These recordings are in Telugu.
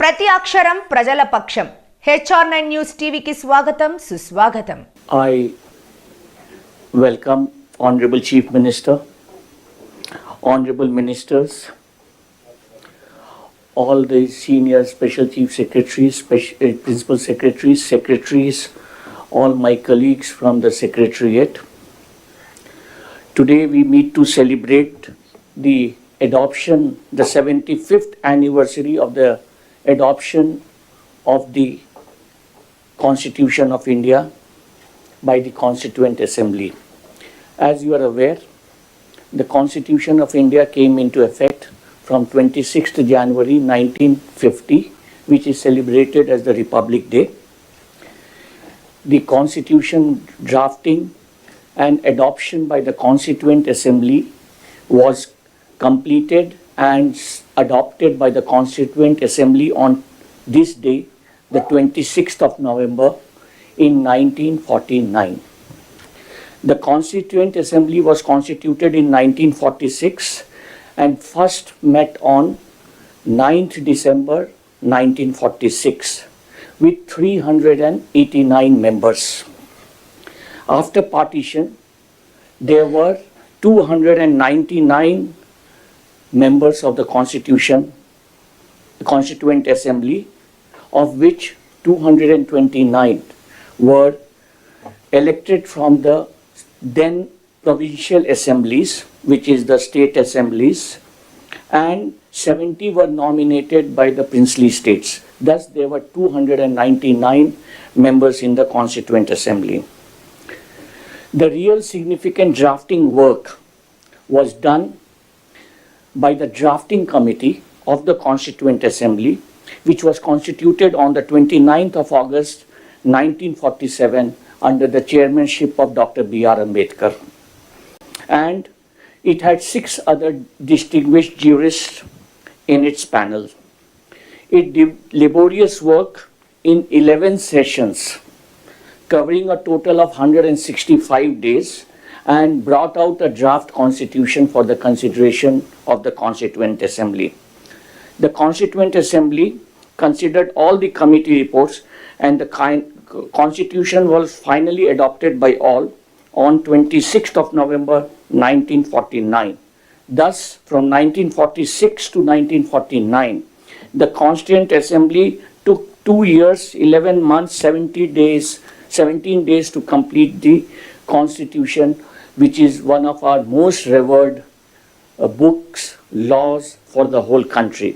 ప్రతి అక్షరం ప్రజల పక్షం. HR9 న్యూస్ టీవీకి స్వాగతం, సుస్వాగతం. I welcome Honorable Chief Minister, Honorable Ministers, all the senior Special Chief Secretaries, Principal Secretaries, Secretaries, all my colleagues from the Secretariat. Today we meet to celebrate the adoption, the 75th anniversary of the adoption of the Constitution of India by the Constituent Assembly. As you are aware, the Constitution of India came into effect from 26th January 1950, which is celebrated as the Republic Day. The Constitution drafting and adoption by the Constituent Assembly was completed and adopted by the Constituent Assembly on this day, the 26th of November in 1949. The Constituent Assembly was constituted in 1946 and first met on 9th December 1946 with 389 members. After partition, there were 299 members of the Constituent Assembly, of which 229 were elected from the then provincial assemblies, which is the state assemblies, and 70 were nominated by the princely states. Thus, there were 299 members in the Constituent Assembly. The real significant drafting work was done by the drafting committee of the Constituent Assembly, which was constituted on the 29th of August 1947 under the chairmanship of Dr. B.R. Ambedkar. And it had 6 other distinguished jurists in its panel. It did laborious work in 11 sessions, covering a total of 165 days, and brought out a draft constitution for the consideration of the Constituent Assembly. The Constituent Assembly considered all the committee reports, and the constitution was finally adopted by all on 26th of November 1949. Thus, from 1946 to 1949, the Constituent Assembly took 2 years, 11 months, 17 days to complete the constitution, which is one of our most revered books, laws for the whole country.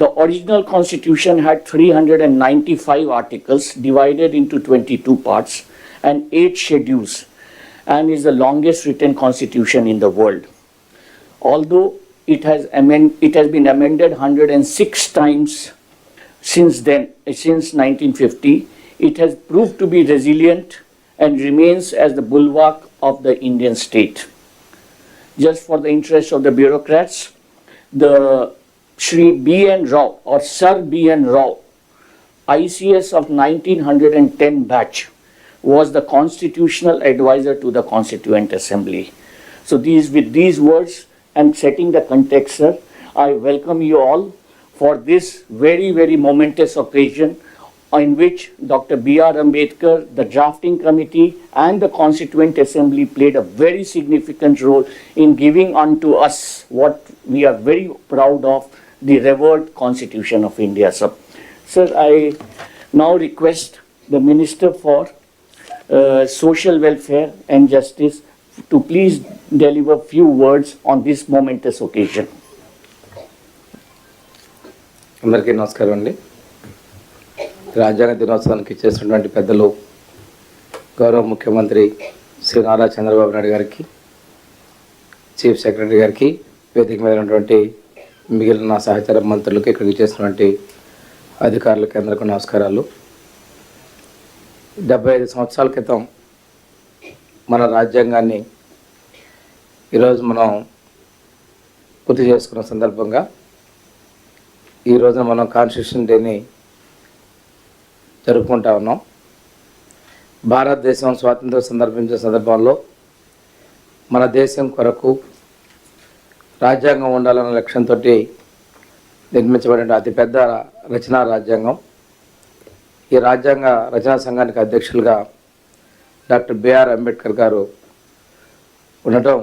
The original constitution had 395 articles divided into 22 parts and 8 schedules, and is the longest written constitution in the world. Although it has been amended 106 times since 1950, it has proved to be resilient and remains as the bulwark of the Indian state. Just for the interest of the bureaucrats, the Shri B.N. Rao or Sir B.N. Rao, ICS of 1910 batch, was the constitutional advisor to the Constituent Assembly. So with these words and setting the context, sir, I welcome you all for this very, very momentous occasion in which Dr. B.R. Ambedkar, the drafting committee, and the Constituent Assembly played a very significant role in giving unto us what we are very proud of, the revered Constitution of India. Sir, I now request the Minister for Social Welfare and Justice to please deliver few words on this momentous occasion. అందరికీ నమస్కారం అండి. రాజ్యాంగ దినోత్సవానికి చేసినటువంటి పెద్దలు గౌరవ ముఖ్యమంత్రి శ్రీ నారా చంద్రబాబు నాయుడు గారికి, చీఫ్ సెక్రటరీ గారికి, వేదిక మీద ఉన్నటువంటి మిగిలిన సహచర మంత్రులకు, ఇక్కడికి చేసినటువంటి అధికారులకు అందరికీ నమస్కారాలు. 75 సంవత్సరాల క్రితం మన రాజ్యాంగాన్ని ఈరోజు మనం పూర్తి చేసుకున్న సందర్భంగా ఈ రోజున మనం కాన్స్టిట్యూషన్ డేని జరుపుకుంటా ఉన్నాం. భారతదేశం స్వాతంత్రం సందర్భించిన సందర్భంలో మన దేశం కొరకు రాజ్యాంగం ఉండాలన్న లక్ష్యంతో నిర్మించబడిన అతిపెద్ద రచనా రాజ్యాంగం. ఈ రాజ్యాంగ రచనా సంఘానికి అధ్యక్షులుగా డాక్టర్ బిఆర్ అంబేద్కర్ గారు ఉండటం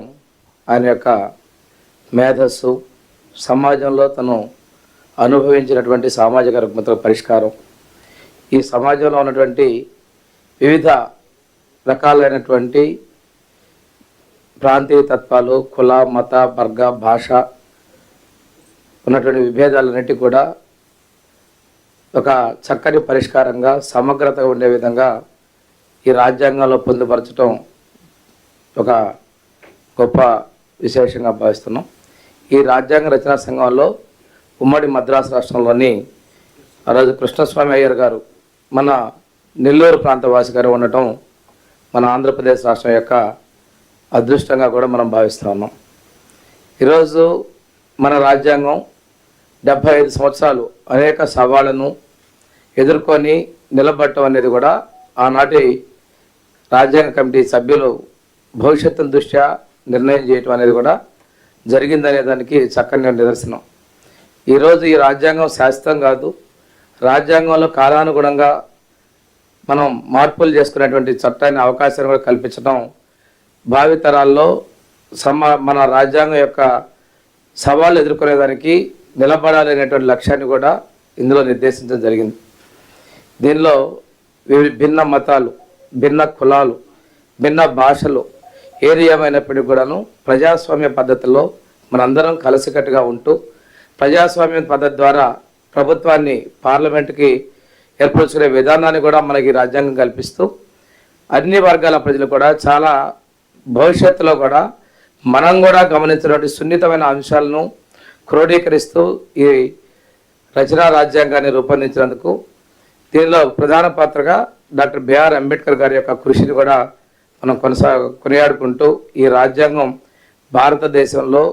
ఆయన యొక్క మేధస్సు, సమాజంలో తను అనుభవించినటువంటి సామాజిక రుగ్మతల పరిష్కారం, ఈ సమాజంలో ఉన్నటువంటి వివిధ రకాలైనటువంటి ప్రాంతీయ తత్వాలు, కుల, మత, వర్గ, భాష ఉన్నటువంటి విభేదాలన్నిటి కూడా ఒక చక్కని పరిష్కారంగా సమగ్రత ఉండే విధంగా ఈ రాజ్యాంగంలో పొందుపరచడం ఒక గొప్ప విశేషంగా భావిస్తున్నాం. ఈ రాజ్యాంగ రచనా సంఘంలో ఉమ్మడి మద్రాసు రాష్ట్రంలోని ఆ రోజు కృష్ణస్వామి అయ్యర్ గారు మన నెల్లూరు ప్రాంత వాసి గారు ఉండటం మన ఆంధ్రప్రదేశ్ రాష్ట్రం యొక్క అదృష్టంగా కూడా మనం భావిస్తూ ఉన్నాం. ఈరోజు మన రాజ్యాంగం 75 సంవత్సరాలు అనేక సవాళ్లను ఎదుర్కొని నిలబడటం అనేది కూడా ఆనాటి రాజ్యాంగ కమిటీ సభ్యులు భవిష్యత్తు దృష్ట్యా నిర్ణయం చేయటం అనేది కూడా జరిగిందనే దానికి చక్కని నిదర్శనం. ఈరోజు ఈ రాజ్యాంగం శాశ్వతం కాదు, రాజ్యాంగంలో కాలానుగుణంగా మనం మార్పులు చేసుకునేటువంటి చట్టాన్ని అవకాశాన్ని కూడా కల్పించడం భావితరాల్లో మన రాజ్యాంగం యొక్క సవాళ్ళు ఎదుర్కొనేదానికి నిలబడాలనేటువంటి లక్ష్యాన్ని కూడా ఇందులో నిర్దేశించడం జరిగింది. దీనిలో భిన్న మతాలు, భిన్న కులాలు, భిన్న భాషలు ఏది ఏమైనప్పటికీ కూడాను ప్రజాస్వామ్య పద్ధతిలో మనందరం కలిసికట్టుగా ఉంటూ ప్రజాస్వామ్య పద్ధతి ద్వారా ప్రభుత్వాన్ని, పార్లమెంటుకి ఏర్పరచుకునే విధానాన్ని కూడా మనకి రాజ్యాంగం కల్పిస్తూ అన్ని వర్గాల ప్రజలు కూడా చాలా భవిష్యత్తులో కూడా మనం కూడా గమనించినటువంటి సున్నితమైన అంశాలను క్రోడీకరిస్తూ ఈ రచనా రాజ్యాంగాన్ని రూపొందించినందుకు దీనిలో ప్రధాన పాత్రగా డాక్టర్ బిఆర్ అంబేద్కర్ గారి యొక్క కృషిని కూడా మనం కొనియాడుకుంటూ ఈ రాజ్యాంగం భారతదేశంలో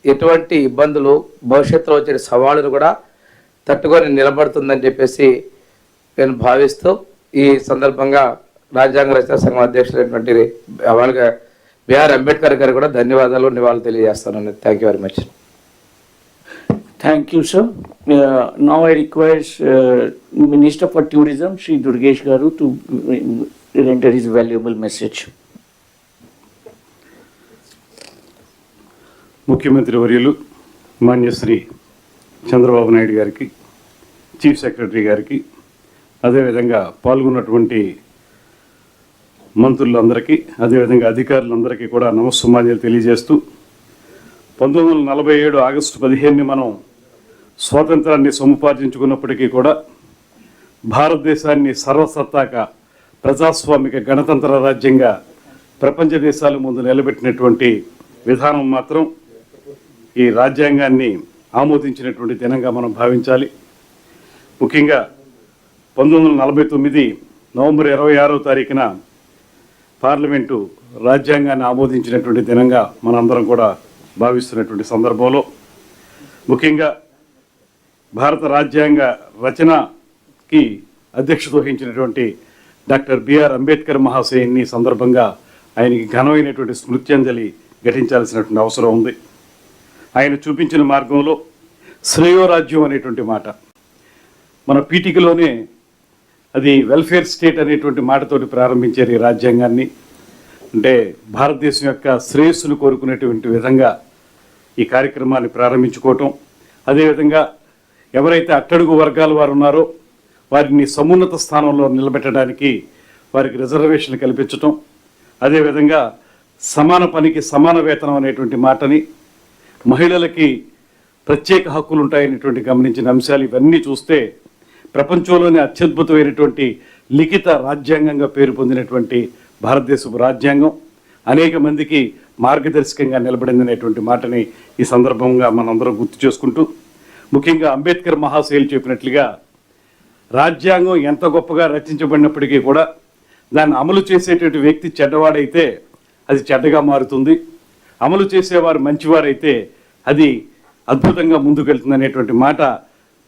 ఎటువంటి ఇబ్బందులు, భవిష్యత్తులో వచ్చే సవాళ్ళను కూడా తట్టుకొని నిలబడుతుందని చెప్పేసి నేను భావిస్తూ ఈ సందర్భంగా రాజ్యాంగ రచనా సంఘం అధ్యక్షులైనటువంటి వాళ్ళగా బిఆర్ అంబేద్కర్ గారు కూడా ధన్యవాదాలు, నివాళులు తెలియజేస్తాను. Thank you very much. Thank you, sir. Now I request Minister for Tourism, Shri Durgesh Garu, to render his valuable message. ముఖ్యమంత్రి వర్యులు మాన్యశ్రీ చంద్రబాబు నాయుడు గారికి, చీఫ్ సెక్రటరీ గారికి, అదేవిధంగా పాల్గొన్నటువంటి మంత్రులందరికీ, అదేవిధంగా అధికారులందరికీ కూడా నమస్సుమాన్యాలు తెలియజేస్తూ 1947 ఆగస్టు 15ని మనం స్వాతంత్రాన్ని సముపార్జించుకున్నప్పటికీ కూడా భారతదేశాన్ని సర్వసత్తాక ప్రజాస్వామిక గణతంత్ర రాజ్యంగా ప్రపంచ దేశాల ముందు నిలబెట్టినటువంటి విధానం మాత్రం ఈ రాజ్యాంగాన్ని ఆమోదించినటువంటి దినంగా మనం భావించాలి. ముఖ్యంగా 1949 నవంబర్ 26వ తారీఖున పార్లమెంటు రాజ్యాంగాన్ని ఆమోదించినటువంటి దినంగా మనందరం కూడా భావిస్తున్నటువంటి సందర్భంలో ముఖ్యంగా భారత రాజ్యాంగ రచనకి అధ్యక్షత వహించినటువంటి డాక్టర్ బిఆర్ అంబేద్కర్ మహాశయుని సందర్భంగా ఆయనకి ఘనమైనటువంటి స్మృత్యంజలి ఘటించాల్సినటువంటి అవసరం ఉంది. ఆయన చూపించిన మార్గంలో శ్రేయోరాజ్యం అనేటువంటి మాట మన పీఠికలోనే అది వెల్ఫేర్ స్టేట్ అనేటువంటి మాటతోటి ప్రారంభించారు ఈ రాజ్యాంగాన్ని. అంటే భారతదేశం యొక్క శ్రేయస్సును కోరుకునేటువంటి విధంగా ఈ కార్యక్రమాన్ని ప్రారంభించుకోవటం, అదేవిధంగా ఎవరైతే అట్టడుగు వర్గాల వారు ఉన్నారో వారిని సమున్నత స్థానంలో నిలబెట్టడానికి వారికి రిజర్వేషన్లు కల్పించటం, అదేవిధంగా సమాన పనికి సమాన వేతనం అనేటువంటి మాటని, మహిళలకి ప్రత్యేక హక్కులు ఉంటాయనేటువంటి గమనించిన అంశాలు ఇవన్నీ చూస్తే ప్రపంచంలోనే అత్యద్భుతమైనటువంటి లిఖిత రాజ్యాంగంగా పేరు పొందినటువంటి భారతదేశపు రాజ్యాంగం అనేక మందికి మార్గదర్శకంగా నిలబడిందనేటువంటి మాటని ఈ సందర్భంగా మనందరం గుర్తు చేసుకుంటూ, ముఖ్యంగా అంబేద్కర్ మహాశయులు చెప్పినట్లుగా రాజ్యాంగం ఎంత గొప్పగా రచించబడినప్పటికీ కూడా దాన్ని అమలు చేసేటువంటి వ్యక్తి చెడ్డవాడైతే అది చెడ్డగా మారుతుంది, అమలు చేసేవారు మంచివారైతే అది అద్భుతంగా ముందుకెళ్తుందనేటువంటి మాట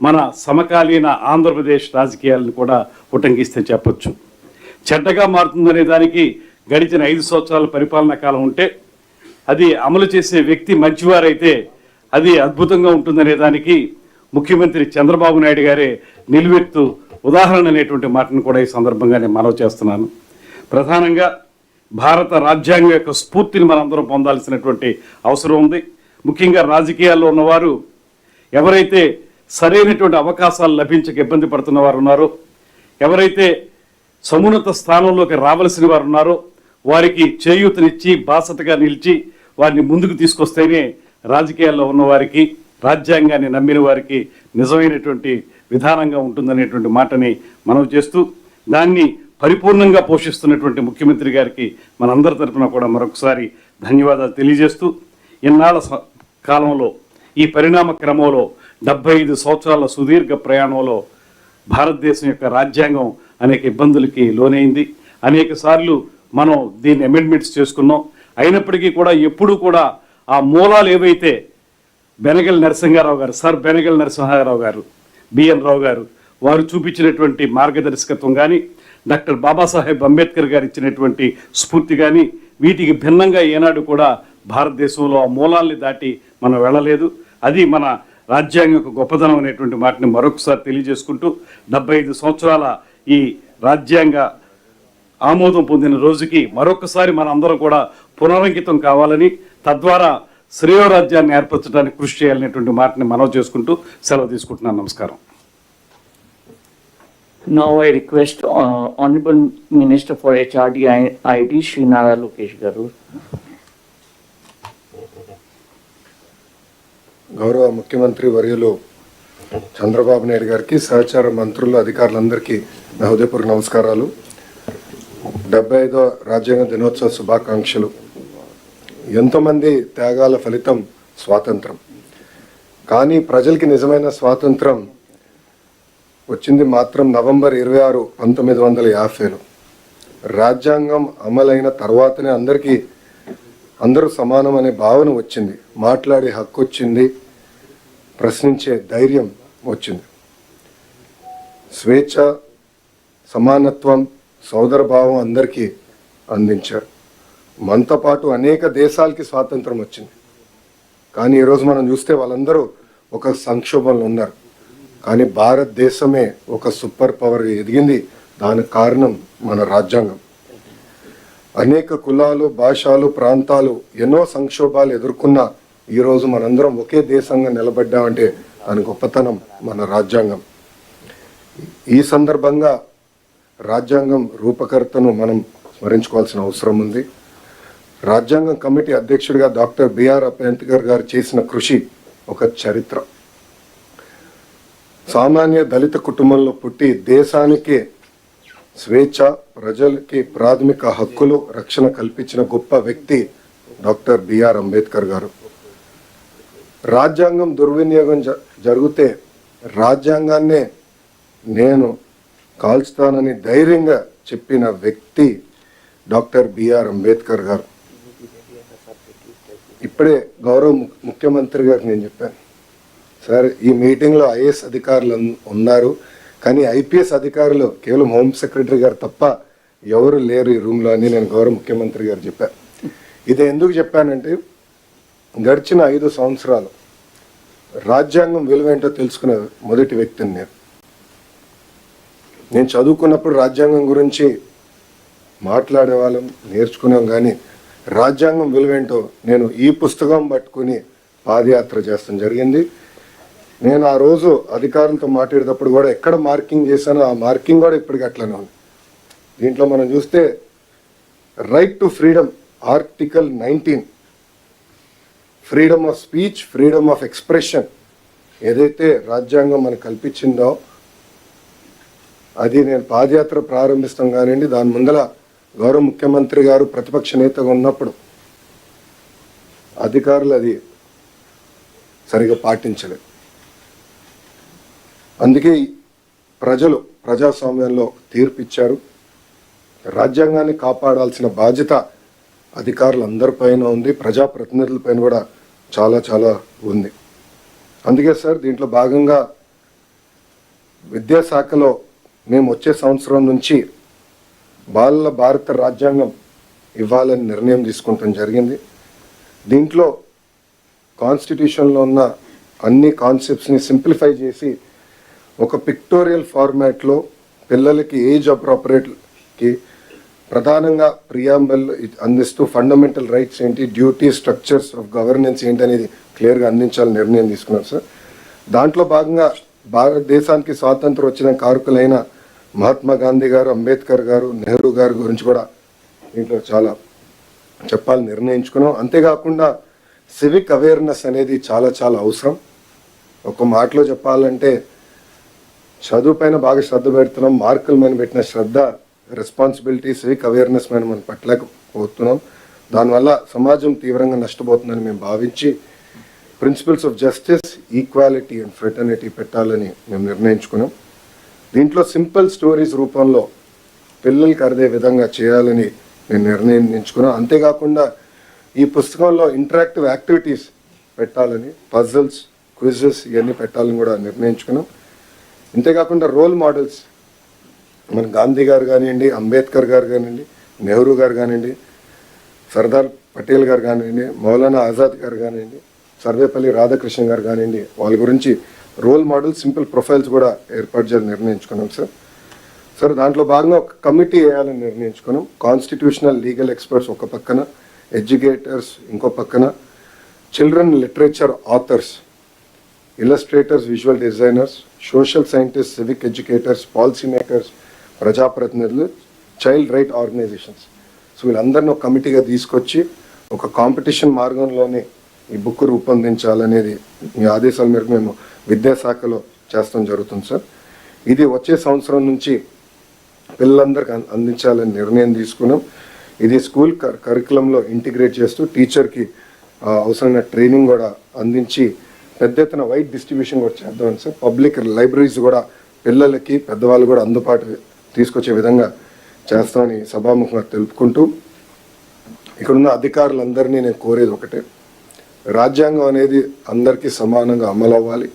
మన సమకాలీన ఆంధ్రప్రదేశ్ రాజకీయాలను కూడా ఉటంకిస్తే చెప్పొచ్చు. చెడ్డగా మారుతుందనే దానికి గడిచిన 5 సంవత్సరాల పరిపాలనా కాలం ఉంటే అది అమలు చేసే వ్యక్తి మంచివారైతే అది అద్భుతంగా ఉంటుందనే దానికి ముఖ్యమంత్రి చంద్రబాబు నాయుడు గారే నిలువెత్తు ఉదాహరణ అనేటువంటి మాటను కూడా ఈ సందర్భంగా నేను మనవి చేస్తున్నాను. ప్రధానంగా భారత రాజ్యాంగం యొక్క స్ఫూర్తిని మనందరం పొందాల్సినటువంటి అవసరం ఉంది. ముఖ్యంగా రాజకీయాల్లో ఉన్నవారు ఎవరైతే సరైనటువంటి అవకాశాలు లభించక ఇబ్బంది పడుతున్న వారు ఉన్నారో, ఎవరైతే సమున్నత స్థానంలోకి రావలసిన వారు ఉన్నారో వారికి చేయూతనిచ్చి బాసటగా నిలిచి వారిని ముందుకు తీసుకొస్తేనే రాజకీయాల్లో ఉన్నవారికి, రాజ్యాంగాన్ని నమ్మిన వారికి నిజమైనటువంటి విధానంగా ఉంటుందనేటువంటి మాటని మనం చేస్తూ, దాన్ని పరిపూర్ణంగా పోషిస్తున్నటువంటి ముఖ్యమంత్రి గారికి మనందరి తరఫున కూడా మరొకసారి ధన్యవాదాలు తెలియజేస్తూ, ఇన్నాళ్ళ కాలంలో ఈ పరిణామ క్రమంలో 75 సంవత్సరాల సుదీర్ఘ ప్రయాణంలో భారతదేశం యొక్క రాజ్యాంగం అనేక ఇబ్బందులకి లోనైంది. అనేక సార్లు మనం దీన్ని అమెండ్మెంట్స్ చేసుకున్నాం. అయినప్పటికీ కూడా ఎప్పుడూ కూడా ఆ మూలాలు ఏవైతే బెనగల్ నరసింహారావు గారు, సర్ బెనగల్ నరసింహారావు గారు, బిఎన్ రావు గారు వారు చూపించినటువంటి మార్గదర్శకత్వం కానీ, డాక్టర్ బాబాసాహెబ్ అంబేద్కర్ గారు ఇచ్చినటువంటి స్ఫూర్తి కానీ, వీటికి భిన్నంగా ఏనాడు కూడా భారతదేశంలో ఆ మూలాల్ని దాటి మనం వెళ్ళలేదు. అది మన రాజ్యాంగం యొక్క గొప్పదనం అనేటువంటి మాటని మరొకసారి తెలియజేసుకుంటూ, 75 సంవత్సరాల ఈ రాజ్యాంగ ఆమోదం పొందిన రోజుకి మరొకసారి మన అందరం కూడా పునరంకితం కావాలని, తద్వారా శ్రేయోరాజ్యాన్ని ఏర్పరచడానికి కృషి చేయాలనేటువంటి మాటని మనవి చేసుకుంటూ సెలవు తీసుకుంటున్నాను. నమస్కారం. Now I request Honorable Minister for HRD IT, Shri Nara Lokesh Garu. గౌరవ ముఖ్యమంత్రి వర్యులు చంద్రబాబు నాయుడు గారికి, సహచార మంత్రులు, అధికారులందరికీ నా హృదయపూర్వక నమస్కారాలు. 75వ రాజ్యాంగ దినోత్సవ శుభాకాంక్షలు. ఎంతోమంది త్యాగాల ఫలితం స్వాతంత్రం. కానీ ప్రజలకి నిజమైన స్వాతంత్రం వచ్చింది మాత్రం నవంబర్ 26, 1950లో. రాజ్యాంగం అమలైన తర్వాతనే అందరూ సమానం అనే భావన వచ్చింది. మాట్లాడే హక్కు వచ్చింది, ప్రశ్నించే ధైర్యం వచ్చింది. స్వేచ్ఛ, సమానత్వం, సోదర భావం అందరికీ అందించారు. మనతో పాటు అనేక దేశాలకి స్వాతంత్రం వచ్చింది. కానీ ఈరోజు మనం చూస్తే వాళ్ళందరూ ఒక సంక్షోభంలో ఉన్నారు. కానీ భారతదేశమే ఒక సూపర్ పవర్గా ఎదిగింది. దానికి కారణం మన రాజ్యాంగం. అనేక కులాలు, భాషలు, ప్రాంతాలు ఎన్నో సంక్షోభాలు ఎదుర్కొన్నా ఈరోజు మనందరం ఒకే దేశంగా నిలబడ్డామంటే దాని గొప్పతనం మన రాజ్యాంగం. ఈ సందర్భంగా రాజ్యాంగం రూపకర్తను మనం స్మరించుకోవాల్సిన అవసరం ఉంది. రాజ్యాంగం కమిటీ అధ్యక్షుడిగా డాక్టర్ బిఆర్ అంబేద్కర్ గారు చేసిన కృషి ఒక చరిత్ర. సామాన్య దళిత కుటుంబంలో పుట్టి దేశానికి స్వేచ్ఛ, ప్రజలకి ప్రాథమిక హక్కులు, రక్షణ కల్పించిన గొప్ప వ్యక్తి డాక్టర్ బిఆర్ అంబేద్కర్ గారు. రాజ్యాంగం దుర్వినియోగం జరిగితే రాజ్యాంగాన్నే నేను కాల్చుతానని ధైర్యంగా చెప్పిన వ్యక్తి డాక్టర్ బిఆర్ అంబేద్కర్ గారు. ఇప్పుడే గౌరవ ముఖ్యమంత్రి గారికి నేను చెప్పాను, సార్ ఈ మీటింగ్లో ఐఏఎస్ అధికారులు ఉన్నారు, కానీ ఐపీఎస్ అధికారులు కేవలం హోమ్ సెక్రటరీ గారు తప్ప ఎవరు లేరు ఈ రూమ్లో అని నేను గౌరవ ముఖ్యమంత్రి గారు చెప్పాను. ఇది ఎందుకు చెప్పానంటే గడిచిన 5 సంవత్సరాలు రాజ్యాంగం విలువేంటో తెలుసుకునే మొదటి వ్యక్తిని నేను చదువుకున్నప్పుడు రాజ్యాంగం గురించి మాట్లాడేవాళ్ళం, నేర్చుకున్నాం. కానీ రాజ్యాంగం విలువేంటో నేను ఈ పుస్తకం పట్టుకుని పాదయాత్ర చేస్తాం జరిగింది. నేను ఆ రోజు అధికారులతో మాట్లాడేటప్పుడు కూడా ఎక్కడ మార్కింగ్ చేశానో ఆ మార్కింగ్ కూడా ఇప్పటికీ అట్లనే ఉంది. దీంట్లో మనం చూస్తే right to freedom, article 19, freedom of speech, freedom of expression ఏదైతే రాజ్యాంగం మనకు కల్పించిందో అది నేను పాదయాత్ర ప్రారంభిస్తాం కానివ్వండి, దాని ముందర గౌరవ ముఖ్యమంత్రి గారు ప్రతిపక్ష నేతగా ఉన్నప్పుడు అధికారులు అది సరిగా పాటించలేదు. అందుకే ప్రజలు ప్రజాస్వామ్యంలో తీర్పిచ్చారు. రాజ్యాంగాన్ని కాపాడాల్సిన బాధ్యత అధికారులందరిపైన ఉంది, ప్రజాప్రతినిధులపైన కూడా చాలా చాలా ఉంది. అందుకే సార్ దీంట్లో భాగంగా విద్యాశాఖలో మేము వచ్చే సంవత్సరం నుంచి బాలల భారత రాజ్యాంగం ఇవ్వాలని నిర్ణయం తీసుకుంటాం జరిగింది. దీంట్లో కాన్స్టిట్యూషన్లో ఉన్న అన్ని కాన్సెప్ట్స్ని సింప్లిఫై చేసి ఒక పిక్టోరియల్ ఫార్మాట్లో పిల్లలకి ఏజ్ అప్రోప్రియేట్కి ప్రధానంగా ప్రియాంబల్ అందిస్తూ ఫండమెంటల్ రైట్స్ ఏంటి, డ్యూటీ, స్ట్రక్చర్స్ ఆఫ్ గవర్నెన్స్ ఏంటి అనేది క్లియర్గా అందించాలని నిర్ణయం తీసుకున్నాం సార్. దాంట్లో భాగంగా భారతదేశానికి స్వాతంత్రం వచ్చిన కారకులైన మహాత్మా గాంధీ గారు, అంబేద్కర్ గారు, నెహ్రూ గారి గురించి కూడా దీంట్లో చాలా చెప్పాలని నిర్ణయించుకున్నాం. అంతేకాకుండా సివిక్ అవేర్నెస్ అనేది చాలా చాలా అవసరం. ఒక మాటలో చెప్పాలంటే చదువు పైన బాగా శ్రద్ధ పెడుతున్నాం, మార్కుల మీద పెట్టిన శ్రద్ధ, రెస్పాన్సిబిలిటీ, సివిక్ అవేర్నెస్ మీద మనం పట్టలేకపోతున్నాం. దానివల్ల సమాజం తీవ్రంగా నష్టపోతుందని మేము భావించి principles of justice, equality and fraternity పెట్టాలని మేము నిర్ణయించుకున్నాం. దీంట్లో సింపుల్ స్టోరీస్ రూపంలో పిల్లలకి అర్థే విధంగా చేయాలని నేను నిర్ణయించుకున్నాను. అంతేకాకుండా ఈ పుస్తకంలో ఇంటరాక్టివ్ యాక్టివిటీస్ పెట్టాలని, పజిల్స్, క్విజెస్ ఇవన్నీ పెట్టాలని కూడా నిర్ణయించుకున్నాం. అంతేకాకుండా రోల్ మోడల్స్ మన గాంధీ గారు కానివ్వండి, అంబేద్కర్ గారు కానివ్వండి, నెహ్రూ గారు కానివ్వండి, సర్దార్ పటేల్ గారు కానివ్వండి, మౌలానా ఆజాద్ గారు కానివ్వండి, సర్వేపల్లి రాధాకృష్ణ గారు కానివ్వండి, వాళ్ళ గురించి రోల్ మోడల్ సింపుల్ ప్రొఫైల్స్ కూడా ఏర్పాటు చేయాలని నిర్ణయించుకున్నాం సార్. దాంట్లో భాగంగా ఒక కమిటీ వేయాలని నిర్ణయించుకున్నాం. కాన్స్టిట్యూషనల్ లీగల్ ఎక్స్పర్ట్స్ ఒక పక్కన, ఎడ్యుకేటర్స్ ఇంకో పక్కన, children literature authors, illustrators, visual designers, social scientist, civic educators, policy makers, ప్రజాప్రతినిధులు, చైల్డ్ రైట్ ఆర్గనైజేషన్స్. సో వీళ్ళందరినీ ఒక కమిటీగా తీసుకొచ్చి ఒక కాంపిటీషన్ మార్గంలోనే ఈ బుక్ రూపొందించాలనేది మీ ఆదేశాల మేరకు మేము విద్యాశాఖలో చేస్తాం జరుగుతుంది సార్. ఇది వచ్చే సంవత్సరం నుంచి పిల్లలందరికీ అందించాలని నిర్ణయం తీసుకున్నాం. ఇది స్కూల్ కరికులంలో ఇంటిగ్రేట్ చేస్తూ టీచర్కి అవసరమైన ట్రైనింగ్ కూడా అందించి పెద్ద ఎత్తున వైడ్ డిస్ట్రిబ్యూషన్ కూడా చేద్దామని సార్. పబ్లిక్ లైబ్రరీస్ కూడా పిల్లలకి, పెద్దవాళ్ళు కూడా అందుబాటు తీసుకొచ్చే విధంగా చేస్తామని సభాముఖంగా తెలుపుకుంటూ, ఇక్కడున్న అధికారులందరినీ నేను కోరేది ఒకటే, రాజ్యాంగం అనేది అందరికీ సమానంగా అమలు అవ్వాలి.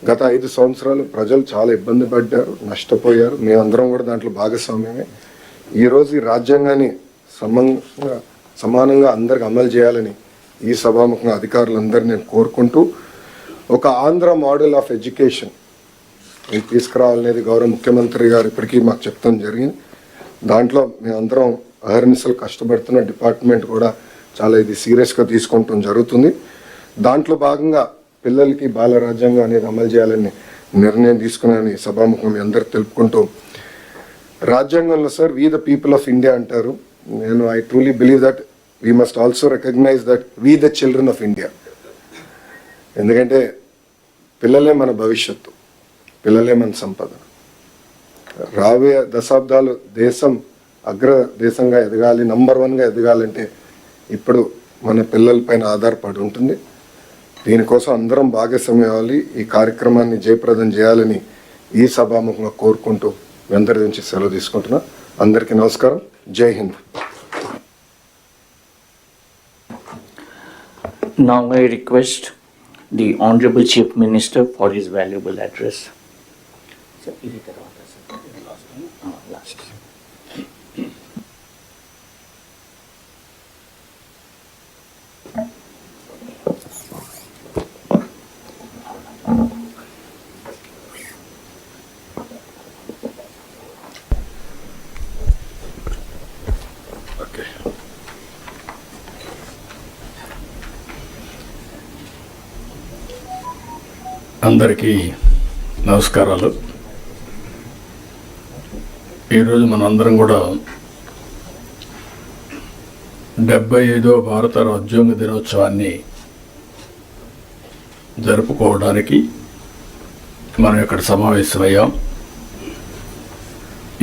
గత 5 సంవత్సరాలు ప్రజలు చాలా ఇబ్బంది పడ్డారు, నష్టపోయారు. మేమందరం కూడా దాంట్లో భాగస్వామ్యమే. ఈరోజు ఈ రాజ్యాంగాన్ని సమానంగా అందరికి అమలు చేయాలని ఈ సభాముఖంగా అధికారులందరినీ నేను కోరుకుంటూ, ఒక ఆంధ్ర మోడల్ ఆఫ్ ఎడ్యుకేషన్ తీసుకురావాలనేది గౌరవ ముఖ్యమంత్రి గారు ఇప్పటికీ మాకు చెప్తాం జరిగింది. దాంట్లో మేమందరం అహర్నిశలు కష్టపడుతున్న డిపార్ట్మెంట్ కూడా చాలా ఇది సీరియస్గా తీసుకుంటాం జరుగుతుంది. దాంట్లో భాగంగా పిల్లలకి బాల రాజ్యాంగం అనేది అమలు చేయాలని నిర్ణయం తీసుకున్నానని సభాముఖం మీ అందరు తెలుపుకుంటూ, రాజ్యాంగంలో sir we the people of India అంటారు. I truly believe that we must also recognise that we the children of India. ఎందుకంటే పిల్లలే మన భవిష్యత్తు, పిల్లలే మన సంపద. రాబోయే దశాబ్దాలు దేశం అగ్ర దేశంగా ఎదగాలి, నంబర్ 1గా ఎదగాలంటే ఇప్పుడు మన పిల్లలపైన ఆధారపడి ఉంటుంది. దీనికోసం అందరం భాగస్వామ్యం అవ్వాలి. ఈ కార్యక్రమాన్ని జయప్రదం చేయాలని ఈ సభాముఖంగా కోరుకుంటూ మీ అందరి నుంచి సెలవు తీసుకుంటున్నా. అందరికీ నమస్కారం. జై Hind. Now I request the Honorable Chief Minister for his valuable address. Last. అందరికీ నమస్కారాలు. ఈరోజు మనందరం కూడా 75వ భారత రాజ్యాంగ దినోత్సవాన్ని జరుపుకోవడానికి మనం ఇక్కడ సమావేశమయ్యాం.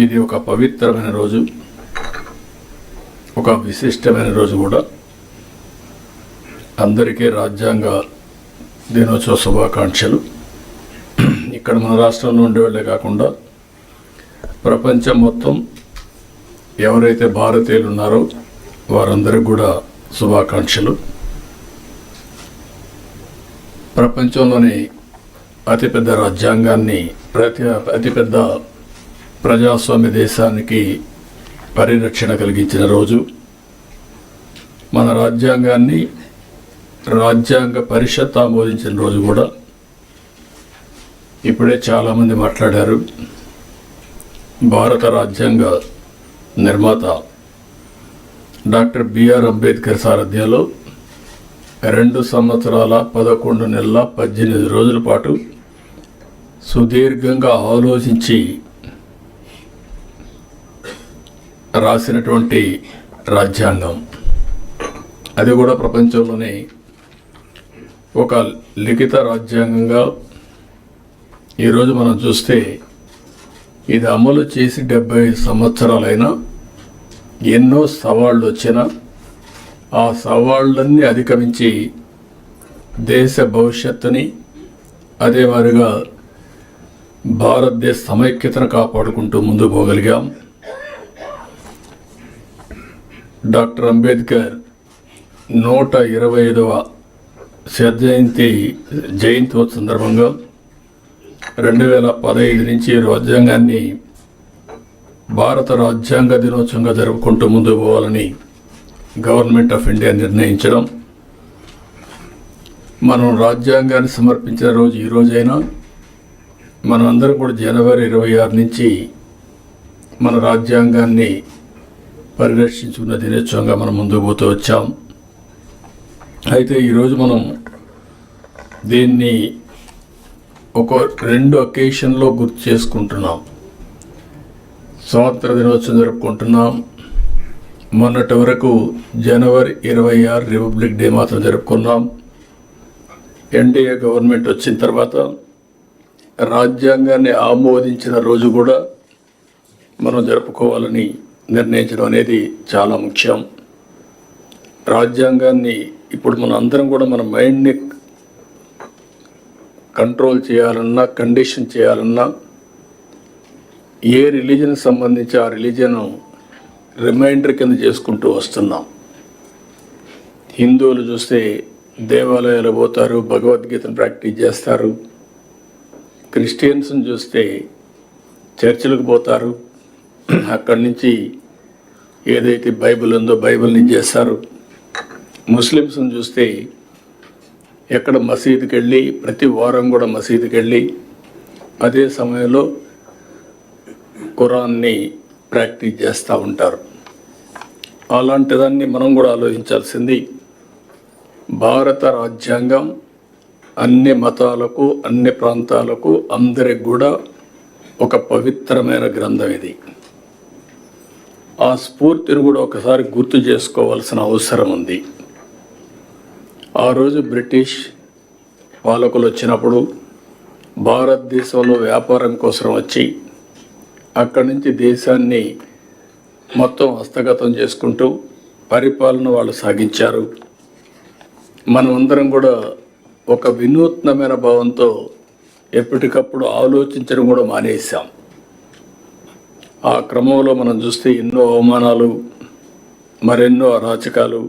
ఇది ఒక పవిత్రమైన రోజు, ఒక విశిష్టమైన రోజు కూడా. అందరికీ రాజ్యాంగ దినోత్సవ శుభాకాంక్షలు. ఇక్కడ మన రాష్ట్రంలో ఉండేవాళ్ళే కాకుండా ప్రపంచం మొత్తం ఎవరైతే భారతీయులు ఉన్నారో వారందరికీ కూడా శుభాకాంక్షలు. ప్రపంచంలోని అతిపెద్ద రాజ్యాంగాన్ని, అతిపెద్ద ప్రజాస్వామ్య దేశానికి పరిరక్షణ కలిగించిన రోజు. మన రాజ్యాంగాన్ని రాజ్యాంగ పరిషత్ ఆమోదించిన రోజు కూడా ఇప్పుడే చాలామంది మాట్లాడారు. భారత రాజ్యాంగ నిర్మాత డాక్టర్ బిఆర్ అంబేద్కర్ సారథ్యంలో 2 సంవత్సరాల 11 నెలల 18 రోజుల పాటు సుదీర్ఘంగా ఆలోచించి రాసినటువంటి రాజ్యాంగం. అది కూడా ప్రపంచంలోనే ఒక లిఖిత రాజ్యాంగంగా ఈరోజు మనం చూస్తే ఇది అమలు చేసి 75 సంవత్సరాలైనా ఎన్నో సవాళ్ళు వచ్చినా ఆ సవాళ్ళన్నీ అధిగమించి దేశ భవిష్యత్తుని అదే మాదిరిగా భారతదేశ సమైక్యతను కాపాడుకుంటూ ముందుకు పోగలిగాం. డాక్టర్ అంబేద్కర్ 125వ జయంతి సందర్భంగా 2015 నుంచి రాజ్యాంగాన్ని భారత రాజ్యాంగ దినోత్సవంగా జరుపుకుంటూ ముందుకు పోవాలని గవర్నమెంట్ ఆఫ్ ఇండియా నిర్ణయించడం. మనం రాజ్యాంగాన్ని సమర్పించిన రోజు ఈ రోజైనా మనం అందరం కూడా జనవరి 26 నుంచి మన రాజ్యాంగాన్ని పరిరక్షించుకున్న దినోత్సవంగా మనం ముందుకు పోతూ వచ్చాం. అయితే ఈరోజు మనం దీన్ని ఒక 2 అకేషన్లో గుర్తు చేసుకుంటున్నాం. స్వాతంత్ర దినోత్సవం జరుపుకుంటున్నాం. మొన్నటి వరకు జనవరి 26 రిపబ్లిక్ డే మాత్రం జరుపుకున్నాం. ఎన్డీఏ గవర్నమెంట్ వచ్చిన తర్వాత రాజ్యాంగాన్ని ఆమోదించిన రోజు కూడా మనం జరుపుకోవాలని నిర్ణయించడం అనేది చాలా ముఖ్యం. రాజ్యాంగాన్ని ఇప్పుడు మనం అందరం కూడా మన మైండ్ని కంట్రోల్ చేయాలన్నా, కండిషన్ చేయాలన్నా ఏ రిలీజన్ సంబంధించి ఆ రిలీజన్ రిమైండర్ కింద చేసుకుంటూ వస్తున్నాం. హిందువులు చూస్తే దేవాలయాలు పోతారు, భగవద్గీతను ప్రాక్టీస్ చేస్తారు. క్రిస్టియన్స్ని చూస్తే చర్చిలకు పోతారు, అక్కడి నుంచి ఏదైతే బైబిల్ ఉందో బైబిల్ని చేస్తారు. ముస్లిమ్స్ని చూస్తే ఎక్కడ మసీదుకి వెళ్ళి ప్రతి వారం కూడా మసీదుకి వెళ్ళి అదే సమయంలో ఖురాన్ని ప్రాక్టీస్ చేస్తూ ఉంటారు. అలాంటిదాన్ని మనం కూడా ఆలోచించాల్సింది. భారత రాజ్యాంగం అన్ని మతాలకు, అన్ని ప్రాంతాలకు, అందరికి కూడా ఒక పవిత్రమైన గ్రంథం ఇది. ఆ స్ఫూర్తిని కూడా ఒకసారి గుర్తు చేసుకోవాల్సిన అవసరం ఉంది. ఆ రోజు బ్రిటిష్ పాలకులు వచ్చినప్పుడు భారతదేశంలో వ్యాపారం కోసం వచ్చి అక్కడి నుంచి దేశాన్ని మొత్తం హస్తగతం చేసుకుంటూ పరిపాలన వాళ్ళు సాగించారు. మనమందరం కూడా ఒక వినూత్నమైన భావంతో ఎప్పటికప్పుడు ఆలోచించడం కూడా మానేసాం. ఆ క్రమంలో మనం చూస్తే ఎన్నో అవమానాలు, మరెన్నో అరాచకాలు.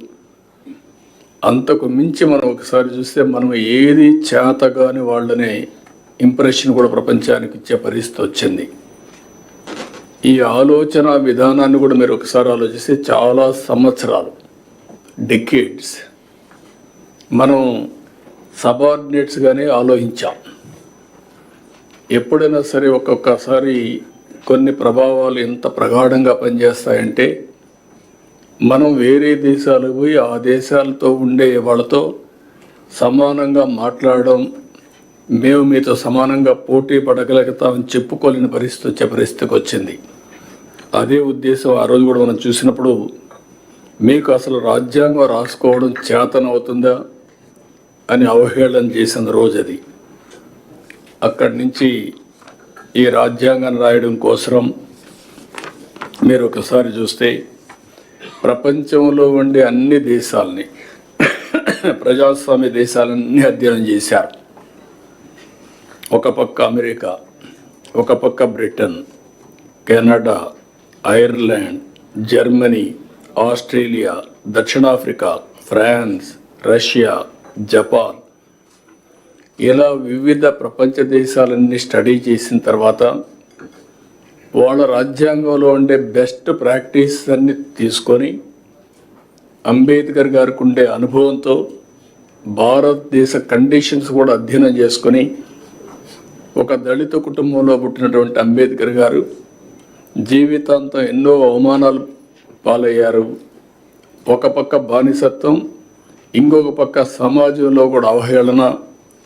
అంతకు మించి మనం ఒకసారి చూస్తే మనం ఏది చేతగాని వాళ్ళనే ఇంప్రెషన్ కూడా ప్రపంచానికి ఇచ్చే పరిస్థితి వచ్చింది. ఈ ఆలోచన విధానాన్ని కూడా మీరు ఒకసారి ఆలోచిస్తే చాలా సంవత్సరాలు, డెకేడ్స్ మనం సబార్డినేట్స్గానే ఆలోచించాం. ఎప్పుడైనా సరే ఒక్కొక్కసారి కొన్ని ప్రభావాలు ఎంత ప్రగాఢంగా పనిచేస్తాయంటే మనం వేరే దేశాలకు పోయి ఆ దేశాలతో ఉండే వాళ్ళతో సమానంగా మాట్లాడడం, మేము మీతో సమానంగా పోటీ పడగలుగుతామని చెప్పుకోలేని పరిస్థితి వచ్చే పరిస్థితికి వచ్చింది. అదే ఉద్దేశం ఆ రోజు కూడా మనం చూసినప్పుడు మీకు అసలు రాజ్యాంగం రాసుకోవడం చేతనవుతుందా అని అవహేళన చేసిన రోజు అది. అక్కడి నుంచి ఈ రాజ్యాంగాన్ని రాయడం కోసం మీరు ఒకసారి చూస్తే ప్రపంచంలో ఉండే అన్ని దేశాలని, ప్రజాస్వామ్య దేశాలన్నీ అధ్యయనం చేశారు. ఒక పక్క అమెరికా, ఒక పక్క Britain, Canada, Ireland, Germany, Australia, దక్షిణాఫ్రికా, ఫ్రాన్స్, రష్యా, జపాన్, ఇలా వివిధ ప్రపంచ దేశాలన్నీ స్టడీ చేసిన తర్వాత వాళ్ళ రాజ్యాంగంలో ఉండే బెస్ట్ ప్రాక్టీస్ అన్ని తీసుకొని అంబేద్కర్ గారికి ఉండే అనుభవంతో భారతదేశ కండిషన్స్ కూడా అధ్యయనం చేసుకొని ఒక దళిత కుటుంబంలో పుట్టినటువంటి అంబేద్కర్ గారు జీవితాంతం ఎన్నో అవమానాలు పాలయ్యారు. ఒక పక్క బానిసత్వం, ఇంకొక పక్క సమాజంలో కూడా అవహేళన,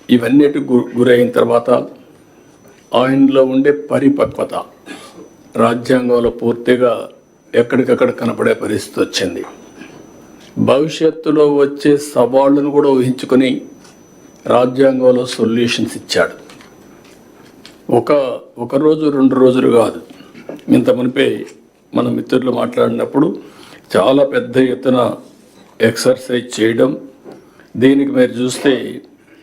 ఇవన్నిటి గురైన తర్వాత ఆయనలో ఉండే పరిపక్వత రాజ్యాంగంలో పూర్తిగా ఎక్కడికక్కడ కనపడే పరిస్థితి వచ్చింది. భవిష్యత్తులో వచ్చే సవాళ్ళను కూడా ఊహించుకొని రాజ్యాంగంలో సొల్యూషన్స్ ఇచ్చాడు. ఒక రోజు 2 రోజులు కాదు. ఇంత మునిపే మన మిత్రులు మాట్లాడినప్పుడు చాలా పెద్ద ఎత్తున ఎక్సర్సైజ్ చేయడం, దీనికి మీరు చూస్తే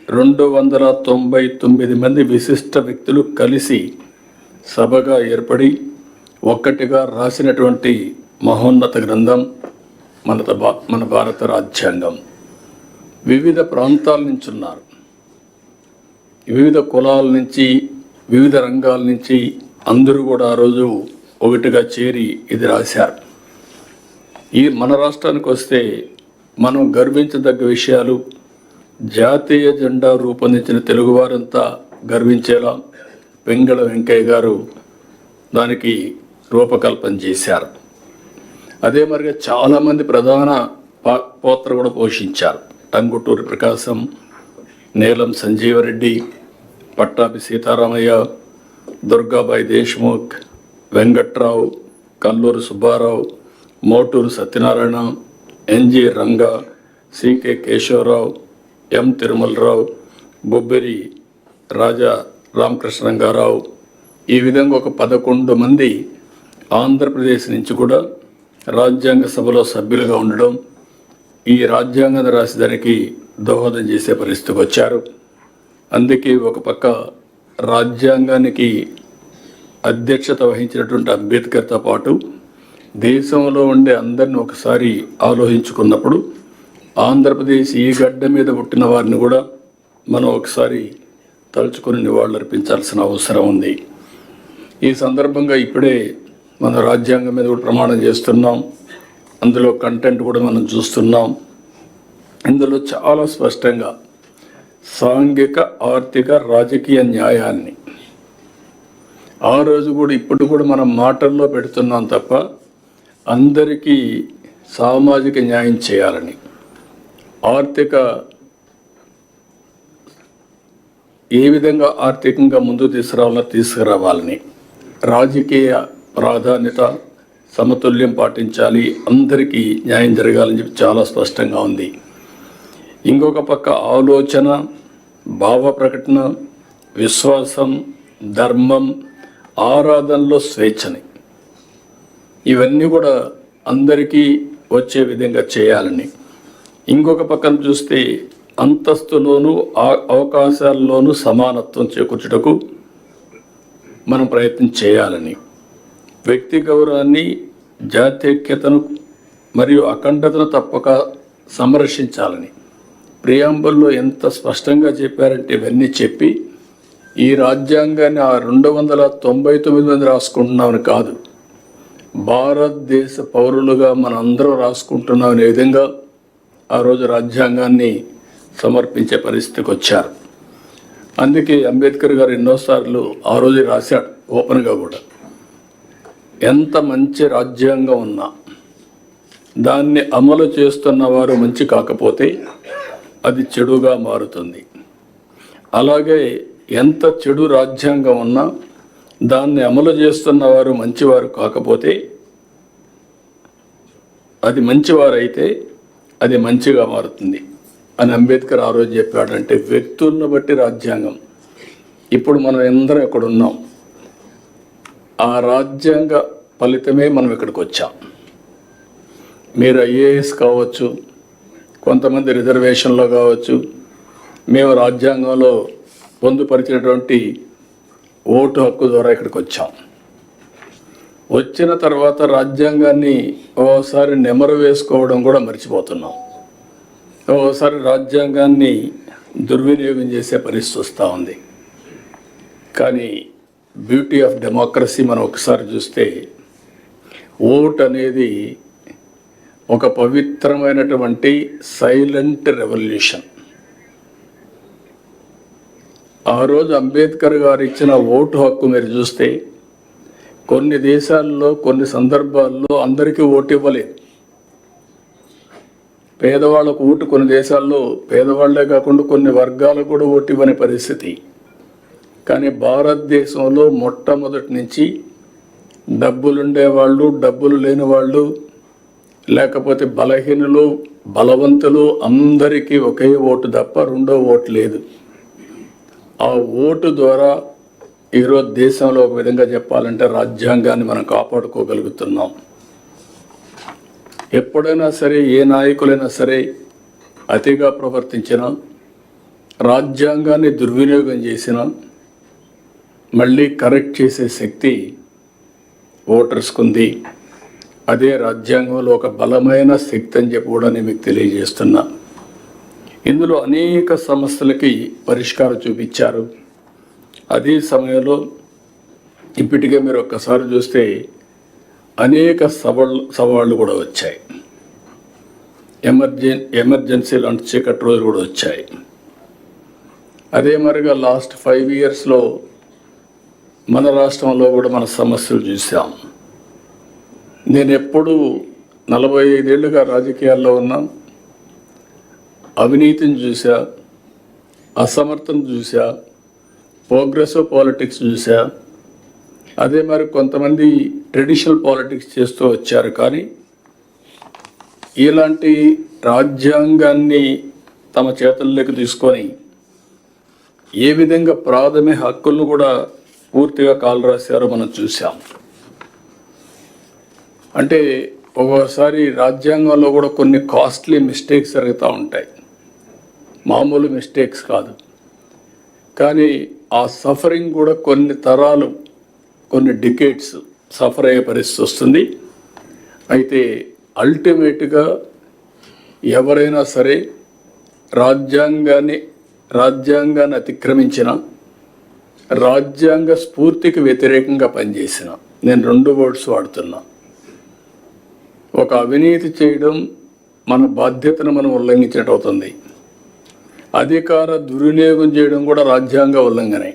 299 మంది విశిష్ట వ్యక్తులు కలిసి సభగా ఏర్పడి ఒక్కటిగా రాసినటువంటి మహోన్నత గ్రంథం మన భారత రాజ్యాంగం. వివిధ ప్రాంతాల నుంచి ఉన్నారు, వివిధ కులాల నుంచి, వివిధ రంగాల నుంచి అందరూ కూడా ఆ రోజు ఒకటిగా చేరి ఇది రాశారు. మన రాష్ట్రానికి వస్తే మనం గర్వించదగ్గ విషయాలు, జాతీయ జెండా రూపొందించిన తెలుగువారంతా గర్వించేలా వెంగళ వెంకయ్య గారు దానికి రూపకల్పన చేశారు. అదే మరిగా చాలామంది ప్రధాన పాత్ర కూడా పోషించారు. టంగుటూరి ప్రకాశం, నీలం సంజీవరెడ్డి, పట్టాభి సీతారామయ్య, దుర్గాబాయి దేశ్ముఖ్, వెంకట్రావు, కల్లూరు సుబ్బారావు, మోటూరు సత్యనారాయణ, ఎన్జి రంగా, సికే కేశవరావు, ఎం తిరుమలరావు, బొబ్బిరి రాజా రామకృష్ణరంగారావు, ఈ విధంగా ఒక 11 మంది ఆంధ్రప్రదేశ్ నుంచి కూడా రాజ్యాంగ సభలో సభ్యులుగా ఉండడం, ఈ రాజ్యాంగాన్ని రాసేదానికి దోహదం చేసే పరిస్థితికి వచ్చారు. అందుకే ఒక పక్క రాజ్యాంగానికి అధ్యక్షత వహించినటువంటి అంబేద్కర్తో పాటు దేశంలో ఉండే అందరిని ఒకసారి ఆలోచించుకున్నప్పుడు ఆంధ్రప్రదేశ్ ఈ గడ్డ మీద పుట్టిన వారిని కూడా మనం ఒకసారి తలుచుకొని నివాళులర్పించాల్సిన అవసరం ఉంది. ఈ సందర్భంగా ఇప్పుడే మన రాజ్యాంగం మీద కూడా ప్రమాణం చేస్తున్నాం. అందులో కంటెంట్ కూడా మనం చూస్తున్నాం. ఇందులో చాలా స్పష్టంగా సాంఘిక, ఆర్థిక, రాజకీయ న్యాయాన్ని ఆ రోజు కూడా ఇప్పుడు కూడా మనం మాటల్లో పెడుతున్నాం తప్ప అందరికీ సామాజిక న్యాయం చేయాలని, ఆర్థిక ఏ విధంగా ఆర్థికంగా ముందుకు తీసుకురావాలని, రాజకీయ ప్రాధాన్యత, సమతుల్యం పాటించాలి, అందరికీ న్యాయం జరగాలని చెప్పి చాలా స్పష్టంగా ఉంది. ఇంకొక పక్క ఆలోచన, భావ ప్రకటన, విశ్వాసం, ధర్మం, ఆరాధనలో స్వేచ్ఛని, ఇవన్నీ కూడా అందరికీ వచ్చే విధంగా చేయాలని, ఇంకొక పక్కన చూస్తే అంతస్తులోనూ అవకాశాల్లోనూ సమానత్వం చేకూర్చుటకు మనం ప్రయత్నం చేయాలని, వ్యక్తి గౌరవాన్ని, జాతీయతను మరియు అఖండతను తప్పక సంరక్షించాలని ప్రియాంబుల్లో ఎంత స్పష్టంగా చెప్పారంటే ఇవన్నీ చెప్పి ఈ రాజ్యాంగాన్ని ఆ 299 మంది రాసుకుంటున్నామని కాదు, భారతదేశ పౌరులుగా మనందరం రాసుకుంటున్నాం అనే విధంగా ఆ రోజు రాజ్యాంగాన్ని సమర్పించే పరిస్థితికి వచ్చారు. అందుకే అంబేద్కర్ గారు ఎన్నోసార్లు ఆ రోజు రాశాడు ఓపెన్గా కూడా, ఎంత మంచి రాజ్యాంగం ఉన్నా దాన్ని అమలు చేస్తున్న వారు మంచి కాకపోతే అది చెడుగా మారుతుంది. అలాగే ఎంత చెడు రాజ్యాంగం ఉన్నా దాన్ని అమలు చేస్తున్న వారు మంచివారు కాకపోతే అది మంచివారైతే అది మంచిగా మారుతుంది అని అంబేద్కర్ ఆ రోజు చెప్పాడంటే వ్యక్తులను బట్టి రాజ్యాంగం. ఇప్పుడు మనం అందరం ఇక్కడ ఉన్నాం, ఆ రాజ్యాంగ ఫలితమే మనం ఇక్కడికి వచ్చాం. మీరు ఐఏఎస్ కావచ్చు, కొంతమంది రిజర్వేషన్లో కావచ్చు, మేము రాజ్యాంగంలో పొందుపరిచినటువంటి ఓటు హక్కు ద్వారా ఇక్కడికి వచ్చాం. వచ్చిన తర్వాత రాజ్యాంగాన్ని ఓసారి నెమరు వేసుకోవడం కూడా మర్చిపోతున్నాం. ఓసారి రాజ్యాంగాన్ని దుర్వినియోగం చేసే పరిస్థితి వస్తూ ఉంది. కానీ బ్యూటీ ఆఫ్ డెమోక్రసీ మనం ఒకసారి చూస్తే ఓట్ అనేది ఒక పవిత్రమైనటువంటి సైలెంట్ రెవల్యూషన్. ఆ రోజు అంబేద్కర్ గారు ఇచ్చిన ఓటు హక్కు మీరు చూస్తే కొన్ని దేశాల్లో కొన్ని సందర్భాల్లో అందరికీ ఓటు ఇవ్వలేదు. పేదవాళ్ళకు ఓటు కొన్ని దేశాల్లో పేదవాళ్లే కాకుండా కొన్ని వర్గాలకు కూడా ఓటు ఇవ్వని పరిస్థితి. కానీ భారతదేశంలో మొట్టమొదటి నుంచి డబ్బులుండేవాళ్ళు, డబ్బులు లేని వాళ్ళు, లేకపోతే బలహీనులు, బలవంతులు అందరికీ ఒకే ఓటు తప్ప రెండో ఓటు లేదు. ఆ ఓటు ద్వారా ఈరోజు దేశంలో ఒక విధంగా చెప్పాలంటే రాజ్యాంగాన్ని మనం కాపాడుకోగలుగుతున్నాం. ఎప్పుడైనా సరే ఏ నాయకులైనా సరే అతిగా ప్రవర్తించినా, రాజ్యాంగాన్ని దుర్వినియోగం చేసినా మళ్ళీ కరెక్ట్ చేసే శక్తి ఓటర్స్కు ఉంది. అదే రాజ్యాంగంలో ఒక బలమైన శక్తి అని చెప్పి కూడా నేను మీకు తెలియజేస్తున్నా. ఇందులో అనేక సమస్యలకి పరిష్కారం చూపించారు. అదే సమయంలో ఇప్పటికే మీరు ఒక్కసారి చూస్తే అనేక సవాళ్ళు కూడా వచ్చాయి. ఎమర్జెన్సీ లాంటి చీకటి రోజులు కూడా వచ్చాయి. అదే మరిగా లాస్ట్ 5 yearsలో మన రాష్ట్రంలో కూడా మన సమస్యలు చూసాం. నేను ఎప్పుడు 45 ఏళ్ళుగా రాజకీయాల్లో ఉన్నా, అవినీతిని చూసా, అసమర్థను చూసా, ప్రోగ్రెసివ్ పాలిటిక్స్ చూసా. అదే మరి కొంతమంది ట్రెడిషనల్ పాలిటిక్స్ చేస్తూ వచ్చారు. కానీ ఇలాంటి రాజ్యాంగాన్ని తమ చేతుల్లోకి తీసుకొని ఏ విధంగా ప్రాథమిక హక్కులను కూడా పూర్తిగా కాలు రాశారో మనం చూసాం. అంటే ఒక్కోసారి రాజ్యాంగంలో కూడా కొన్ని కాస్ట్లీ మిస్టేక్స్ జరుగుతూ ఉంటాయి. మామూలు మిస్టేక్స్ కాదు. కానీ ఆ సఫరింగ్ కూడా కొన్ని తరాలు, కొన్ని డికేట్స్ సఫర్ అయ్యే పరిస్థితి వస్తుంది. అయితే అల్టిమేట్గా ఎవరైనా సరే రాజ్యాంగాన్ని అతిక్రమించిన, రాజ్యాంగ స్ఫూర్తికి వ్యతిరేకంగా పనిచేసిన, నేను 2 వర్డ్స్ వాడుతున్నా. ఒక అవినీతి చేయడం మన బాధ్యతను మనం ఉల్లంఘించినట్టు అవుతుంది. అధికార దుర్వినియోగం చేయడం కూడా రాజ్యాంగ ఉల్లంఘనే.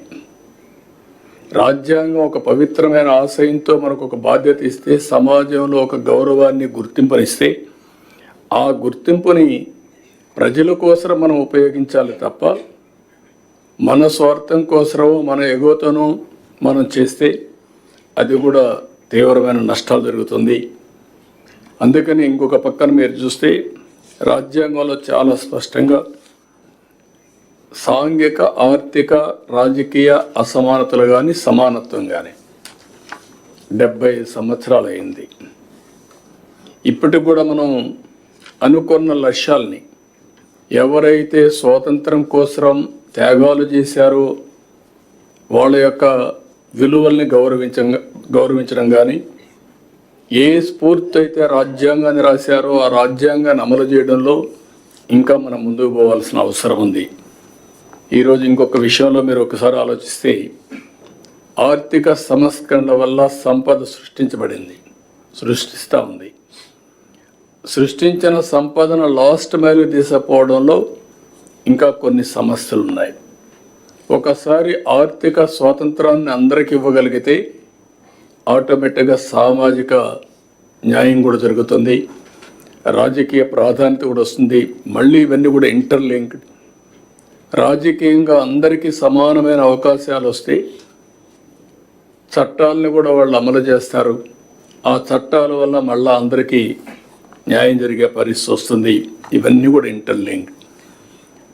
రాజ్యాంగం ఒక పవిత్రమైన ఆశయంతో మనకు ఒక బాధ్యత ఇస్తే, సమాజంలో ఒక గౌరవాన్ని, గుర్తింపునిస్తే, ఆ గుర్తింపుని ప్రజల కోసం మనం ఉపయోగించాలి తప్ప మన స్వార్థం కోసమో మన ఎగోతోనో మనం చేస్తే అది కూడా తీవ్రమైన నష్టాలు జరుగుతుంది. అందుకని ఇంకొక పక్కన మీరు చూస్తే రాజ్యాంగంలో చాలా స్పష్టంగా సాంఘిక, ఆర్థిక, రాజకీయ అసమానతలు కానీ సమానత్వం కానీ 70 సంవత్సరాలు అయింది. ఇప్పటికి కూడా మనం అనుకున్న లక్ష్యాల్ని, ఎవరైతే స్వాతంత్రం కోసం త్యాగాలు చేశారో వాళ్ళ యొక్క విలువల్ని గౌరవించడం కానీ, ఏ స్ఫూర్తి అయితే రాజ్యాంగాన్ని రాశారో ఆ రాజ్యాంగాన్ని అమలు చేయడంలో ఇంకా మనం ముందుకు పోవాల్సిన అవసరం ఉంది. ఈరోజు ఇంకొక విషయంలో మీరు ఒకసారి ఆలోచిస్తే, ఆర్థిక సంస్కరణల వల్ల సంపద సృష్టిస్తూ ఉంది. సృష్టించిన సంపదను లాస్ట్ మైలు తీసుకుపోవడంలో ఇంకా కొన్ని సమస్యలు ఉన్నాయి. ఒకసారి ఆర్థిక స్వాతంత్రాన్ని అందరికీ ఇవ్వగలిగితే ఆటోమేటిక్గా సామాజిక న్యాయం కూడా జరుగుతుంది, రాజకీయ ప్రాధాన్యత కూడా వస్తుంది. మళ్ళీ ఇవన్నీ కూడా ఇంటర్లింక్డ్. రాజకీయంగా అందరికీ సమానమైన అవకాశాలు వస్తే చట్టాలని కూడా వాళ్ళు అమలు చేస్తారు. ఆ చట్టాల వల్ల మళ్ళీ అందరికీ న్యాయం జరిగే పరిస్థితి వస్తుంది. ఇవన్నీ కూడా ఇంటర్లింక్డ్.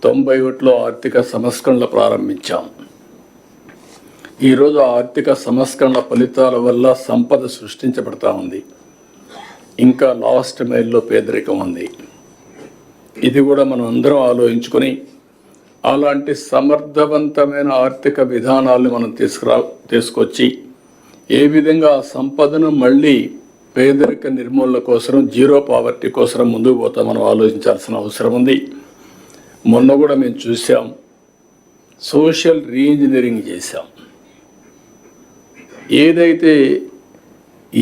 91లో ఆర్థిక సంస్కరణలు ప్రారంభించాం. ఈరోజు ఆర్థిక సంస్కరణల ఫలితాల వల్ల సంపద సృష్టించబడతా ఉంది. ఇంకా లాస్ట్ మైల్లో పేదరికం ఉంది. ఇది కూడా మనం అందరం ఆలోచించుకొని అలాంటి సమర్థవంతమైన ఆర్థిక విధానాలను మనం తీసుకొచ్చి ఏ విధంగా ఆ సంపదను మళ్ళీ పేదరిక నిర్మూలన కోసం, జీరో పావర్టీ కోసం ముందుకు పోతా మనం ఆలోచించాల్సిన అవసరం ఉంది. మొన్న కూడా మేము చూసాం, సోషల్ రీఇంజనీరింగ్ చేశాం.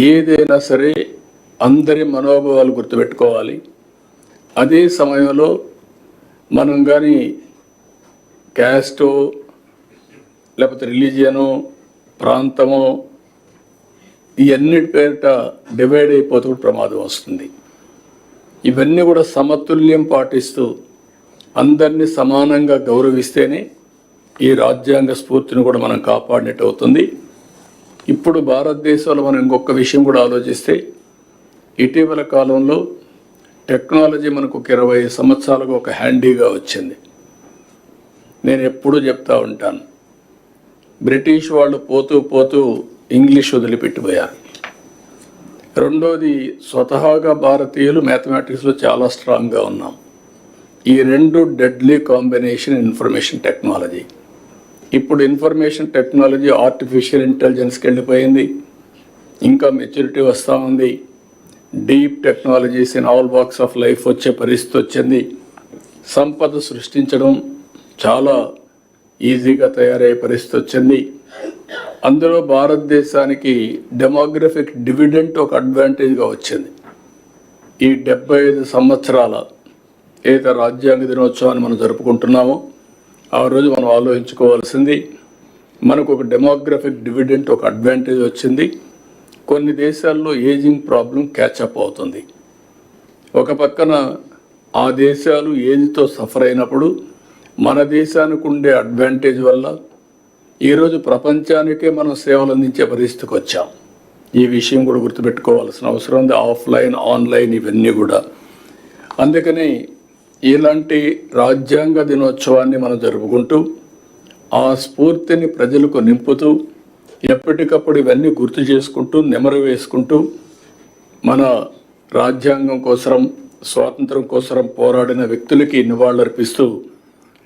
ఏదైనా సరే అందరి మనోభావాలు గుర్తుపెట్టుకోవాలి. అదే సమయంలో మనం కానీ క్యాస్టో, లేకపోతే రిలీజియను, ప్రాంతము, ఇవన్నిటి పేరిట డివైడ్ అయిపోతూ ప్రమాదం వస్తుంది. ఇవన్నీ కూడా సమతుల్యం పాటిస్తూ అందరినీ సమానంగా గౌరవిస్తేనే ఈ రాజ్యాంగ స్ఫూర్తిని కూడా మనం కాపాడినట్టు అవుతుంది. ఇప్పుడు భారతదేశంలో మనం ఇంకొక విషయం కూడా ఆలోచిస్తే, ఇటీవల కాలంలో టెక్నాలజీ మనకు ఒక 20 సంవత్సరాలుగా ఒక హ్యాండీగా వచ్చింది. నేను ఎప్పుడూ చెప్తా ఉంటాను, బ్రిటిష్ వాళ్ళు పోతూ పోతూ ఇంగ్లీష్ వదిలిపెట్టిపోయారు. రెండోది, స్వతహాగా భారతీయులు మ్యాథమెటిక్స్లో చాలా స్ట్రాంగ్గా ఉన్నాం. ఈ రెండు డెడ్లీ కాంబినేషన్ ఇన్ఫర్మేషన్ టెక్నాలజీ. ఇప్పుడు ఇన్ఫర్మేషన్ టెక్నాలజీ ఆర్టిఫిషియల్ ఇంటెలిజెన్స్కి వెళ్ళిపోయింది, ఇంకా మెచ్యూరిటీ వస్తూ ఉంది. Deep technologies in all walks of life వచ్చే పరిస్థితి వచ్చింది. సంపద సృష్టించడం చాలా ఈజీగా తయారయ్యే పరిస్థితి వచ్చింది. అందులో భారతదేశానికి డెమోగ్రఫిక్ డివిడెంట్ ఒక అడ్వాంటేజ్గా వచ్చింది. ఈ 75 సంవత్సరాల ఏదైతే రాజ్యాంగ దినోత్సవాన్ని మనం జరుపుకుంటున్నామో ఆ రోజు మనం ఆలోచించుకోవాల్సింది, మనకు ఒక డెమోగ్రఫిక్ డివిడెంట్ ఒక అడ్వాంటేజ్ వచ్చింది. కొన్ని దేశాల్లో ఏజింగ్ ప్రాబ్లం క్యాచప్ అవుతుంది. ఒక పక్కన ఆ దేశాలు ఏజ్తో సఫర్ అయినప్పుడు మన దేశానికి ఉండే అడ్వాంటేజ్ వల్ల ఈరోజు ప్రపంచానికే మనం సేవలు అందించే పరిస్థితికి వచ్చాం. ఈ విషయం కూడా గుర్తుపెట్టుకోవాల్సిన అవసరం ఉంది. ఆఫ్లైన్, ఆన్లైన్ ఇవన్నీ కూడా. అందుకని ఇలాంటి రాజ్యాంగ దినోత్సవాన్ని మనం జరుపుకుంటూ ఆ స్ఫూర్తిని ప్రజలకు నింపుతూ ఎప్పటికప్పుడు ఇవన్నీ గుర్తు చేసుకుంటూ నెమరు వేసుకుంటూ మన రాజ్యాంగం కోసం, స్వాతంత్రం కోసం పోరాడిన వ్యక్తులకి నివాళులర్పిస్తూ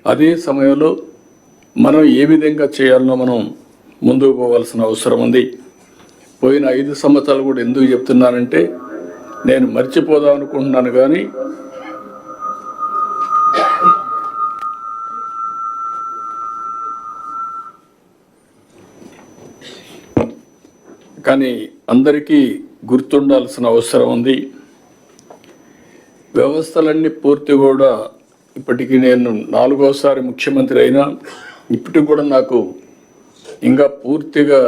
అదే సమయంలో మనం ఏ విధంగా చేయాలనో మనం ముందుకు పోవాల్సిన అవసరం ఉంది. పోయిన 5 సంవత్సరాలు కూడా ఎందుకు చెప్తున్నానంటే, నేను మర్చిపోదాం అనుకుంటున్నాను కానీ అందరికీ గుర్తుండాల్సిన అవసరం ఉంది. వ్యవస్థలన్నీ పూర్తి కూడా ఇప్పటికీ నేను 4వసారి ముఖ్యమంత్రి అయినా ఇప్పటికి కూడా నాకు ఇంకా పూర్తిగా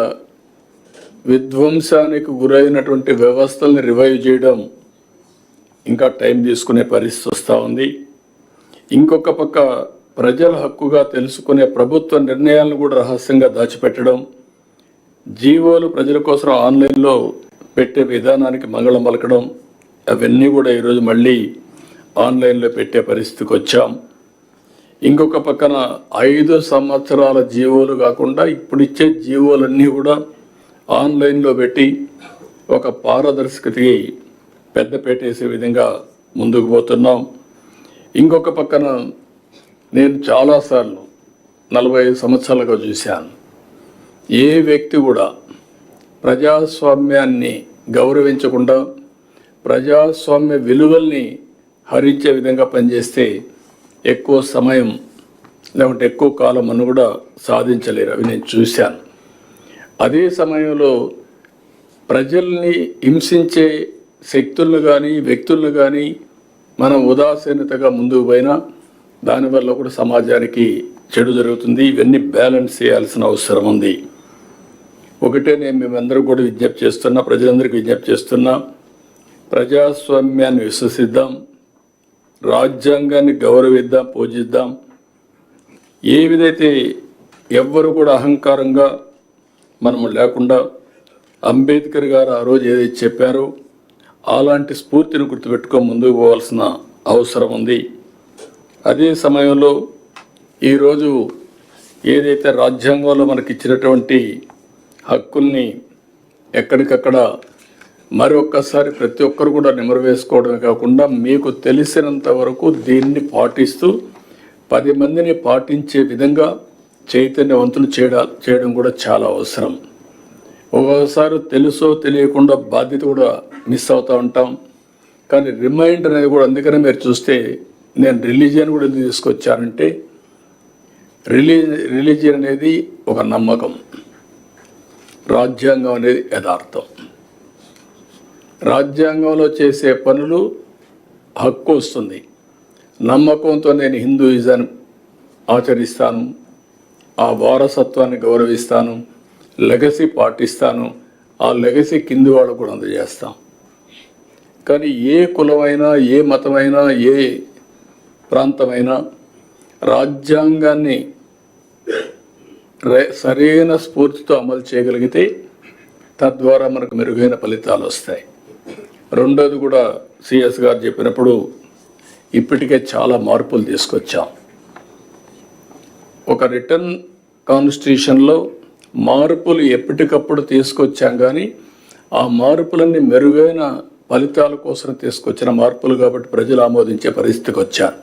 విధ్వంసానికి గురైనటువంటి వ్యవస్థల్ని రివైవ్ చేయడం ఇంకా టైం తీసుకునే పరిస్థితి వస్తూ ఉంది. ఇంకొక పక్క ప్రజల హక్కుగా తెలుసుకునే ప్రభుత్వ నిర్ణయాలను కూడా రహస్యంగా దాచిపెట్టడం, జీవోలు ప్రజల కోసం ఆన్లైన్లో పెట్టే విధానానికి మంగళం పలకడం, అవన్నీ కూడా ఈరోజు మళ్ళీ ఆన్లైన్లో పెట్టే పరిస్థితికి వచ్చాం. ఇంకొక పక్కన 5 సంవత్సరాల జీవోలు కాకుండా ఇప్పుడు ఇచ్చే జీవోలన్నీ కూడా ఆన్లైన్లో పెట్టి ఒక పారదర్శకతకి పెద్దపీట వేసే విధంగా ముందుకు పోతున్నాం. ఇంకొక పక్కన నేను చాలాసార్లు 45 సంవత్సరాలుగా చూశాను, ఏ వ్యక్తి కూడా ప్రజాస్వామ్యాన్ని గౌరవించకుండా ప్రజాస్వామ్య విలువల్ని హరించే విధంగా పనిచేస్తే ఎక్కువ సమయం లేకుంటే ఎక్కువ కాలం అని కూడా సాధించలేరు. అవి నేను చూశాను. అదే సమయంలో ప్రజల్ని హింసించే శక్తులను కానీ వ్యక్తులను కానీ మనం ఉదాసీనతగా ముందుకు పోయినా దానివల్ల కూడా సమాజానికి చెడు జరుగుతుంది. ఇవన్నీ బ్యాలెన్స్ చేయాల్సిన అవసరం ఉంది. ఒకటే నేను మేమందరూ కూడా విజ్ఞప్తి చేస్తున్నా, ప్రజలందరికీ విజ్ఞప్తి చేస్తున్నా, ప్రజాస్వామ్యాన్ని విశ్వసిద్దాం, రాజ్యాంగాన్ని గౌరవిద్దాం, పూజిద్దాం. ఏ విధైతే ఎవ్వరు కూడా అహంకారంగా మనము లేకుండా అంబేద్కర్ గారు ఆ రోజు ఏదైతే చెప్పారో అలాంటి స్ఫూర్తిని గుర్తుపెట్టుకొని ముందుకు పోవాల్సిన అవసరం ఉంది. అదే సమయంలో ఈరోజు ఏదైతే రాజ్యాంగంలో మనకి ఇచ్చినటువంటి హక్కుల్ని ఎక్కడికక్కడ మరొక్కసారి ప్రతి ఒక్కరు కూడా నెమరు వేసుకోవడమే కాకుండా మీకు తెలిసినంత వరకు దీన్ని పాటిస్తూ 10 మందిని పాటించే విధంగా చైతన్యవంతులు చేయడం కూడా చాలా అవసరం. ఒక్కోసారి తెలుసో తెలియకుండా బాధ్యత కూడా మిస్ అవుతూ ఉంటాం. కానీ రిమైండర్ అనేది కూడా, అందుకనే మీరు చూస్తే నేను రిలీజియన్ కూడా ఎందుకు తీసుకొచ్చానంటే, రిలీజియన్ అనేది ఒక నమ్మకం, రాజ్యాంగం అనేది యథార్థం. రాజ్యాంగంలో చేసే పనులు హక్కు వస్తుంది. నమ్మకంతో నేను హిందూయిజం ఆచరిస్తాను, ఆ వారసత్వాన్ని గౌరవిస్తాను, లెగసీ పాటిస్తాను, ఆ లెగసీ కింది వాళ్ళకు కూడా అందజేస్తాం. కానీ ఏ కులమైనా, ఏ మతమైనా, ఏ ప్రాంతమైనా రాజ్యాంగాన్ని సరైన స్ఫూర్తితో అమలు చేయగలిగితే తద్వారా మనకు మెరుగైన ఫలితాలు వస్తాయి. రెండోది కూడా సిఎస్ గారు చెప్పినప్పుడు ఇప్పటికే చాలా మార్పులు తీసుకొచ్చాం. ఒక రిటర్న్ కాన్స్టిట్యూషన్లో మార్పులు ఎప్పటికప్పుడు తీసుకొచ్చాం, కానీ ఆ మార్పులన్నీ మెరుగైన ఫలితాల కోసం తీసుకొచ్చిన మార్పులు కాబట్టి ప్రజలు ఆమోదించే పరిస్థితికి వచ్చారు.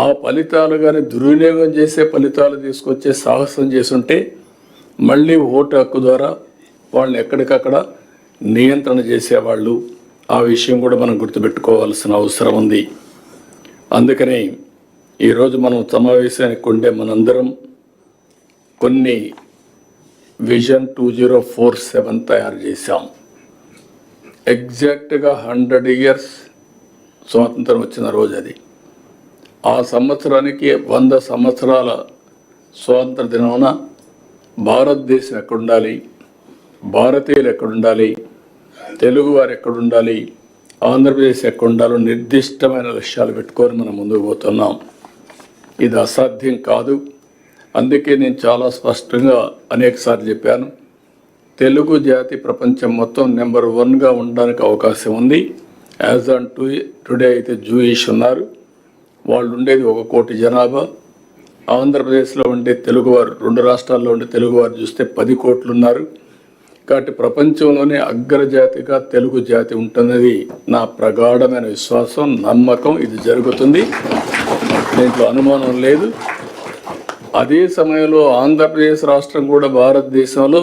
ఆ ఫలితాలు కానీ దుర్వినియోగం చేసే ఫలితాలు తీసుకొచ్చే సాహసం చేసుంటే మళ్ళీ ఓటు హక్కు ద్వారా వాళ్ళని ఎక్కడికక్కడ నియంత్రణ చేసేవాళ్ళు. ఆ విషయం కూడా మనం గుర్తుపెట్టుకోవాల్సిన అవసరం ఉంది. అందుకని ఈరోజు మనం సమావేశానికి ఉండే మనందరం కొన్ని విజన్ 2047 తయారు చేశాం. ఎగ్జాక్ట్గా 100 ఇయర్స్ స్వాతంత్రం వచ్చిన రోజు అది. ఆ సంవత్సరానికి 100 సంవత్సరాల స్వాతంత్ర దినమున భారతదేశం ఎక్కడుండాలి, భారతీయులు ఎక్కడుండాలి, తెలుగువారు ఎక్కడుండాలి, ఆంధ్రప్రదేశ్ ఎక్కడుండాలో నిర్దిష్టమైన లక్ష్యాలు పెట్టుకొని మనం ముందుకు పోతున్నాం. ఇది అసాధ్యం కాదు. అందుకే నేను చాలా స్పష్టంగా అనేకసార్లు చెప్పాను, తెలుగు జాతి ప్రపంచం మొత్తం నెంబర్ 1గా ఉండడానికి అవకాశం ఉంది. యాజ్ ఆన్ టుడే అయితే జూయిష్ ఉన్నారు, వాళ్ళు ఉండేది 1 కోటి జనాభా. ఆంధ్రప్రదేశ్లో ఉండే తెలుగువారు, 2 రాష్ట్రాల్లో ఉండే తెలుగువారు చూస్తే 10 కోట్లు ఉన్నారు. కాబట్టి ప్రపంచంలోనే అగ్రజాతిగా తెలుగు జాతి ఉంటున్నది నా ప్రగాఢమైన విశ్వాసం, నమ్మకం. ఇది జరుగుతుంది, దీంట్లో అనుమానం లేదు. అదే సమయంలో ఆంధ్రప్రదేశ్ రాష్ట్రం కూడా భారతదేశంలో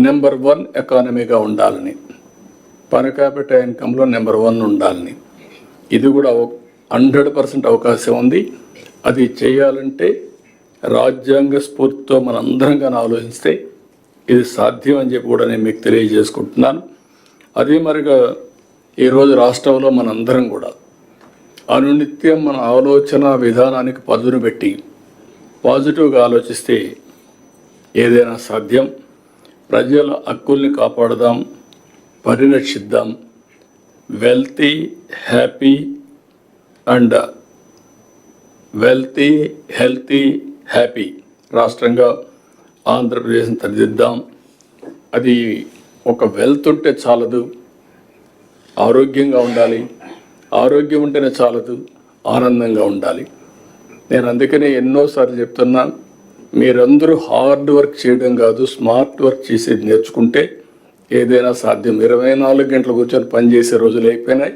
నెంబర్ 1 ఎకానమీగా ఉండాలని, పర్ క్యాపిటల్ ఇన్కంలో నెంబర్ 1 ఉండాలని, ఇది కూడా 100% అవకాశం ఉంది. అది చేయాలంటే రాజ్యాంగ స్ఫూర్తితో మనందరం కానీ ఆలోచిస్తే ఇది సాధ్యం అని చెప్పి కూడా నేను మీకు తెలియజేసుకుంటున్నాను. అదే మరిగా ఈరోజు రాష్ట్రంలో మనందరం కూడా అనునిత్యం మన ఆలోచన విధానానికి పదును పెట్టి పాజిటివ్గా ఆలోచిస్తే ఏదైనా సాధ్యం. ప్రజల హక్కుల్ని కాపాడదాం, పరిరక్షిద్దాం. Wealthy, happy and healthy, happy రాష్ట్రంగా ఆంధ్రప్రదేశ్ని తీర్చిదిద్దాం. అది ఒక వెల్త్ ఉంటే చాలదు, ఆరోగ్యంగా ఉండాలి. ఆరోగ్యం ఉంటేనే చాలదు, ఆనందంగా ఉండాలి. నేను అందుకనే ఎన్నోసార్లు చెప్తున్నా, మీరందరూ హార్డ్ వర్క్ చేయడం కాదు, స్మార్ట్ వర్క్ చేసేది నేర్చుకుంటే ఏదైనా సాధ్యం. 24 గంటలు కూర్చొని పనిచేసే రోజులు అయిపోయినాయి.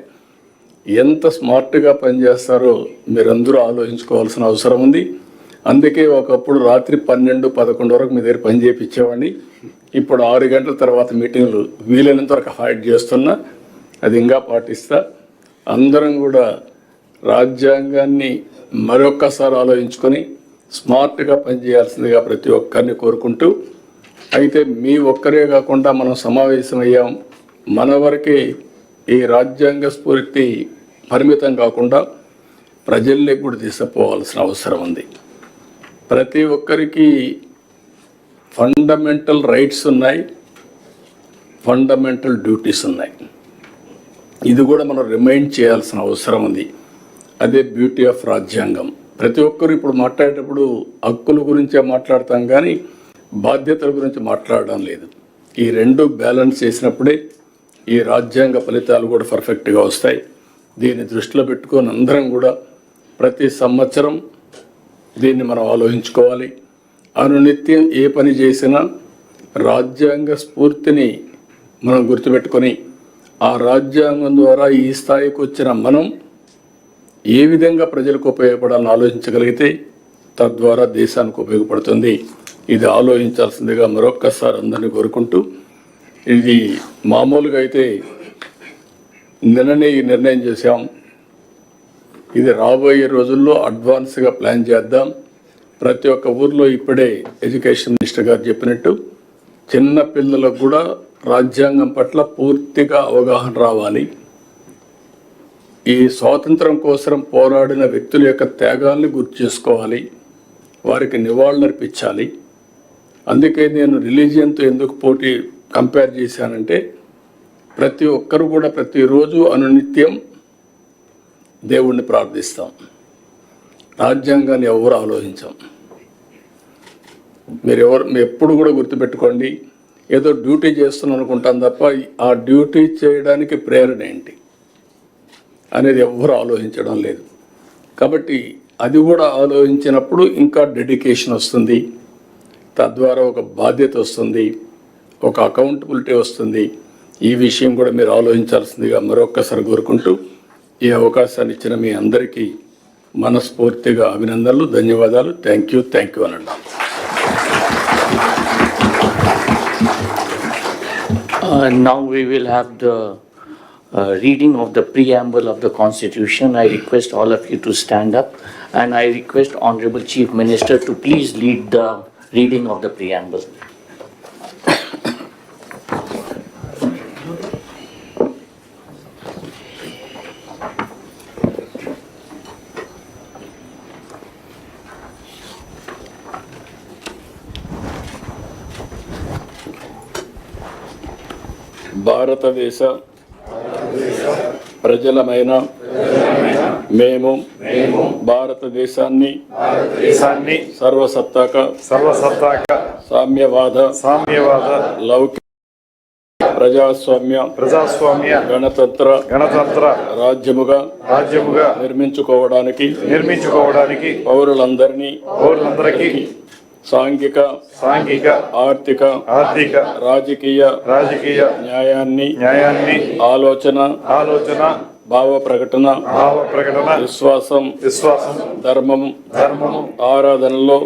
ఎంత స్మార్ట్గా పనిచేస్తారో మీరందరూ ఆలోచించుకోవాల్సిన అవసరం ఉంది. అందుకే ఒకప్పుడు రాత్రి 12-11 వరకు మీ దగ్గర పని చేయించేవాడిని. ఇప్పుడు 6 గంటల తర్వాత మీటింగ్లు వీలైనంత వరకు అవాయిడ్ చేస్తున్నా. అది ఇంకా పాటిస్తా. అందరం కూడా రాజ్యాంగాన్ని మరొక్కసారి ఆలోచించుకొని స్మార్ట్గా పనిచేయాల్సిందిగా ప్రతి ఒక్కరిని కోరుకుంటూ, అయితే మీ ఒక్కరే కాకుండా మనం సమావేశమయ్యాం, మన వరకే ఈ రాజ్యాంగ స్ఫూర్తి పరిమితం కాకుండా ప్రజల్లోకి కూడా తీసుకుపోవాల్సిన అవసరం ఉంది. ప్రతి ఒక్కరికి ఫండమెంటల్ రైట్స్ ఉన్నాయి, ఫండమెంటల్ డ్యూటీస్ ఉన్నాయి. ఇది కూడా మనం రిమైండ్ చేయాల్సిన అవసరం ఉంది. అదే బ్యూటీ ఆఫ్ రాజ్యాంగం. ప్రతి ఒక్కరు ఇప్పుడు మాట్లాడేటప్పుడు హక్కుల గురించే మాట్లాడతాం, కానీ బాధ్యతల గురించి మాట్లాడడం లేదు. ఈ రెండు బ్యాలెన్స్ చేసినప్పుడే ఈ రాజ్యాంగ ఫలితాలు కూడా పర్ఫెక్ట్గా వస్తాయి. దీన్ని దృష్టిలో పెట్టుకొని అందరం కూడా ప్రతి సంవత్సరం దీన్ని మనం ఆలోచించుకోవాలి. అనునిత్యం ఏ పని చేసినా రాజ్యాంగ స్ఫూర్తిని మనం గుర్తుపెట్టుకొని ఆ రాజ్యాంగం ద్వారా ఈ స్థాయికి వచ్చిన మనం ఏ విధంగా ప్రజలకు ఉపయోగపడాలని ఆలోచించగలిగితే తద్వారా దేశానికి ఉపయోగపడుతుంది. ఇది ఆలోచించాల్సిందిగా మరొక్కసారి అందరినీ కోరుకుంటూ, ఇది మామూలుగా అయితే నిన్ననే ఈ నిర్ణయం చేశాం. ఇది రాబోయే రోజుల్లో అడ్వాన్స్గా ప్లాన్ చేద్దాం. ప్రతి ఒక్క ఊర్లో ఇప్పుడే ఎడ్యుకేషన్ మినిస్టర్ గారు చెప్పినట్టు చిన్న పిల్లలకు కూడా రాజ్యాంగం పట్ల పూర్తిగా అవగాహన రావాలి. ఈ స్వాతంత్రం కోసం పోరాడిన వ్యక్తుల యొక్క త్యాగాల్ని గుర్తు చేసుకోవాలి. వారికి నివాళులర్పించాలి. అందుకే నేను రిలీజియన్తో ఎందుకు కంపేర్ చేశానంటే, ప్రతి ఒక్కరు కూడా ప్రతిరోజు అనునిత్యం దేవుణ్ణి ప్రార్థిస్తాం, రాజ్యాంగాన్ని ఎవరు ఆలోచించాం. మీరు ఎప్పుడు కూడా గుర్తుపెట్టుకోండి, ఏదో డ్యూటీ చేస్తున్నాం అనుకుంటాం తప్ప ఆ డ్యూటీ చేయడానికి ప్రేరణ ఏంటి అనేది ఎవ్వరు ఆలోచించడం లేదు. కాబట్టి అది కూడా ఆలోచించినప్పుడు ఇంకా డెడికేషన్ వస్తుంది, తద్వారా ఒక బాధ్యత వస్తుంది, ఒక అకౌంటబిలిటీ వస్తుంది. ఈ విషయం కూడా మీరు ఆలోచించాల్సిందిగా మరొక్కసారి కోరుకుంటూ ఈ అవకాశాన్ని ఇచ్చిన మీ అందరికీ మనస్ఫూర్తిగా అభినందనలు, ధన్యవాదాలు. థ్యాంక్ యూ అనండి. Now we will have the reading of the preamble of the Constitution. I request all of you to stand up, and I request Honorable Chief Minister to please lead the reading of the preamble. భారతదేశ ప్రజలమైన మేము భారతదేశాన్ని సర్వసత్తాక సామ్యవాద లౌకిక ప్రజాస్వామ్య గణతంత్ర రాజ్యముగా నిర్మించుకోవడానికి పౌరులందరికీ సాంఘిక ఆర్థిక రాజకీయ న్యాయాన్ని ఆలోచన భావ ప్రకటన విశ్వాసం ధర్మము ఆరాధనలో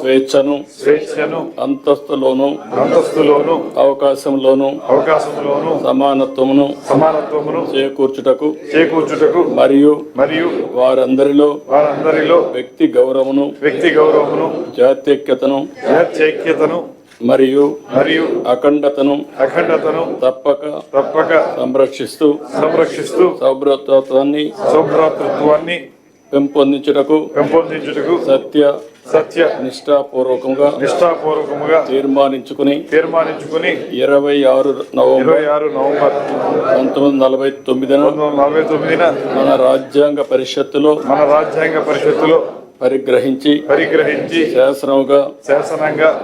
స్వేచ్ఛను అంతస్తులోను అవకాశంలోను సమానత్వమును చేకూర్చుటకు మరియు వారందరిలో వ్యక్తి గౌరవమును జాత్యైక్యతను మరియు అఖండతను తప్పక సంరక్షిస్తూ సౌభ్రాతృత్వాన్ని పెంపొందించుటకు సత్య నిష్ఠాపూర్వకంగా తీర్మానించుకుని 26 నవంబర్ 1949 మన రాజ్యాంగ పరిషత్తులో పరిగ్రహించి శాసనంగా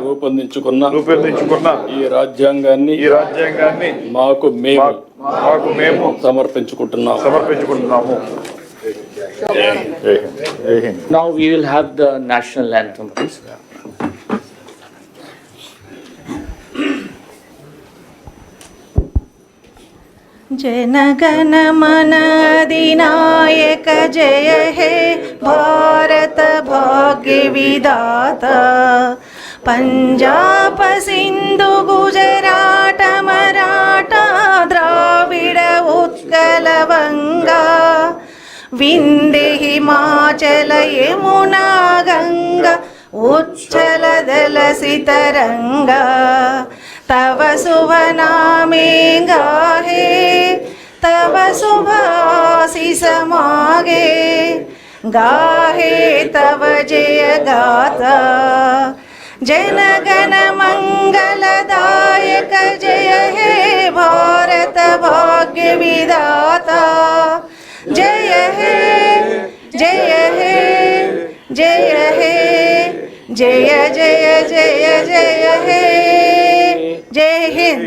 రూపొందించుకున్న ఈ రాజ్యాంగాన్ని మాకు మేము సమర్పించుకుంటున్నాము. Now we will have the national anthem, please. जनगण मन अधिनायक जय हे भारत भाग्य विधाता पंजाब सिंधु गुजरात मराठा द्राविड उत्कल वंगा विंध्य हिमाचल यमुना गंगा उच्छल दलसितरंगा तव शुभ नामे गाहे तव शुभ आशीष मागे गाहे तव जय गाथा जनगण मंगलदायक जय हे भारत भाग्य विधाता जय हे जय हे जय हे जय जय जय जय हे जय हिंद।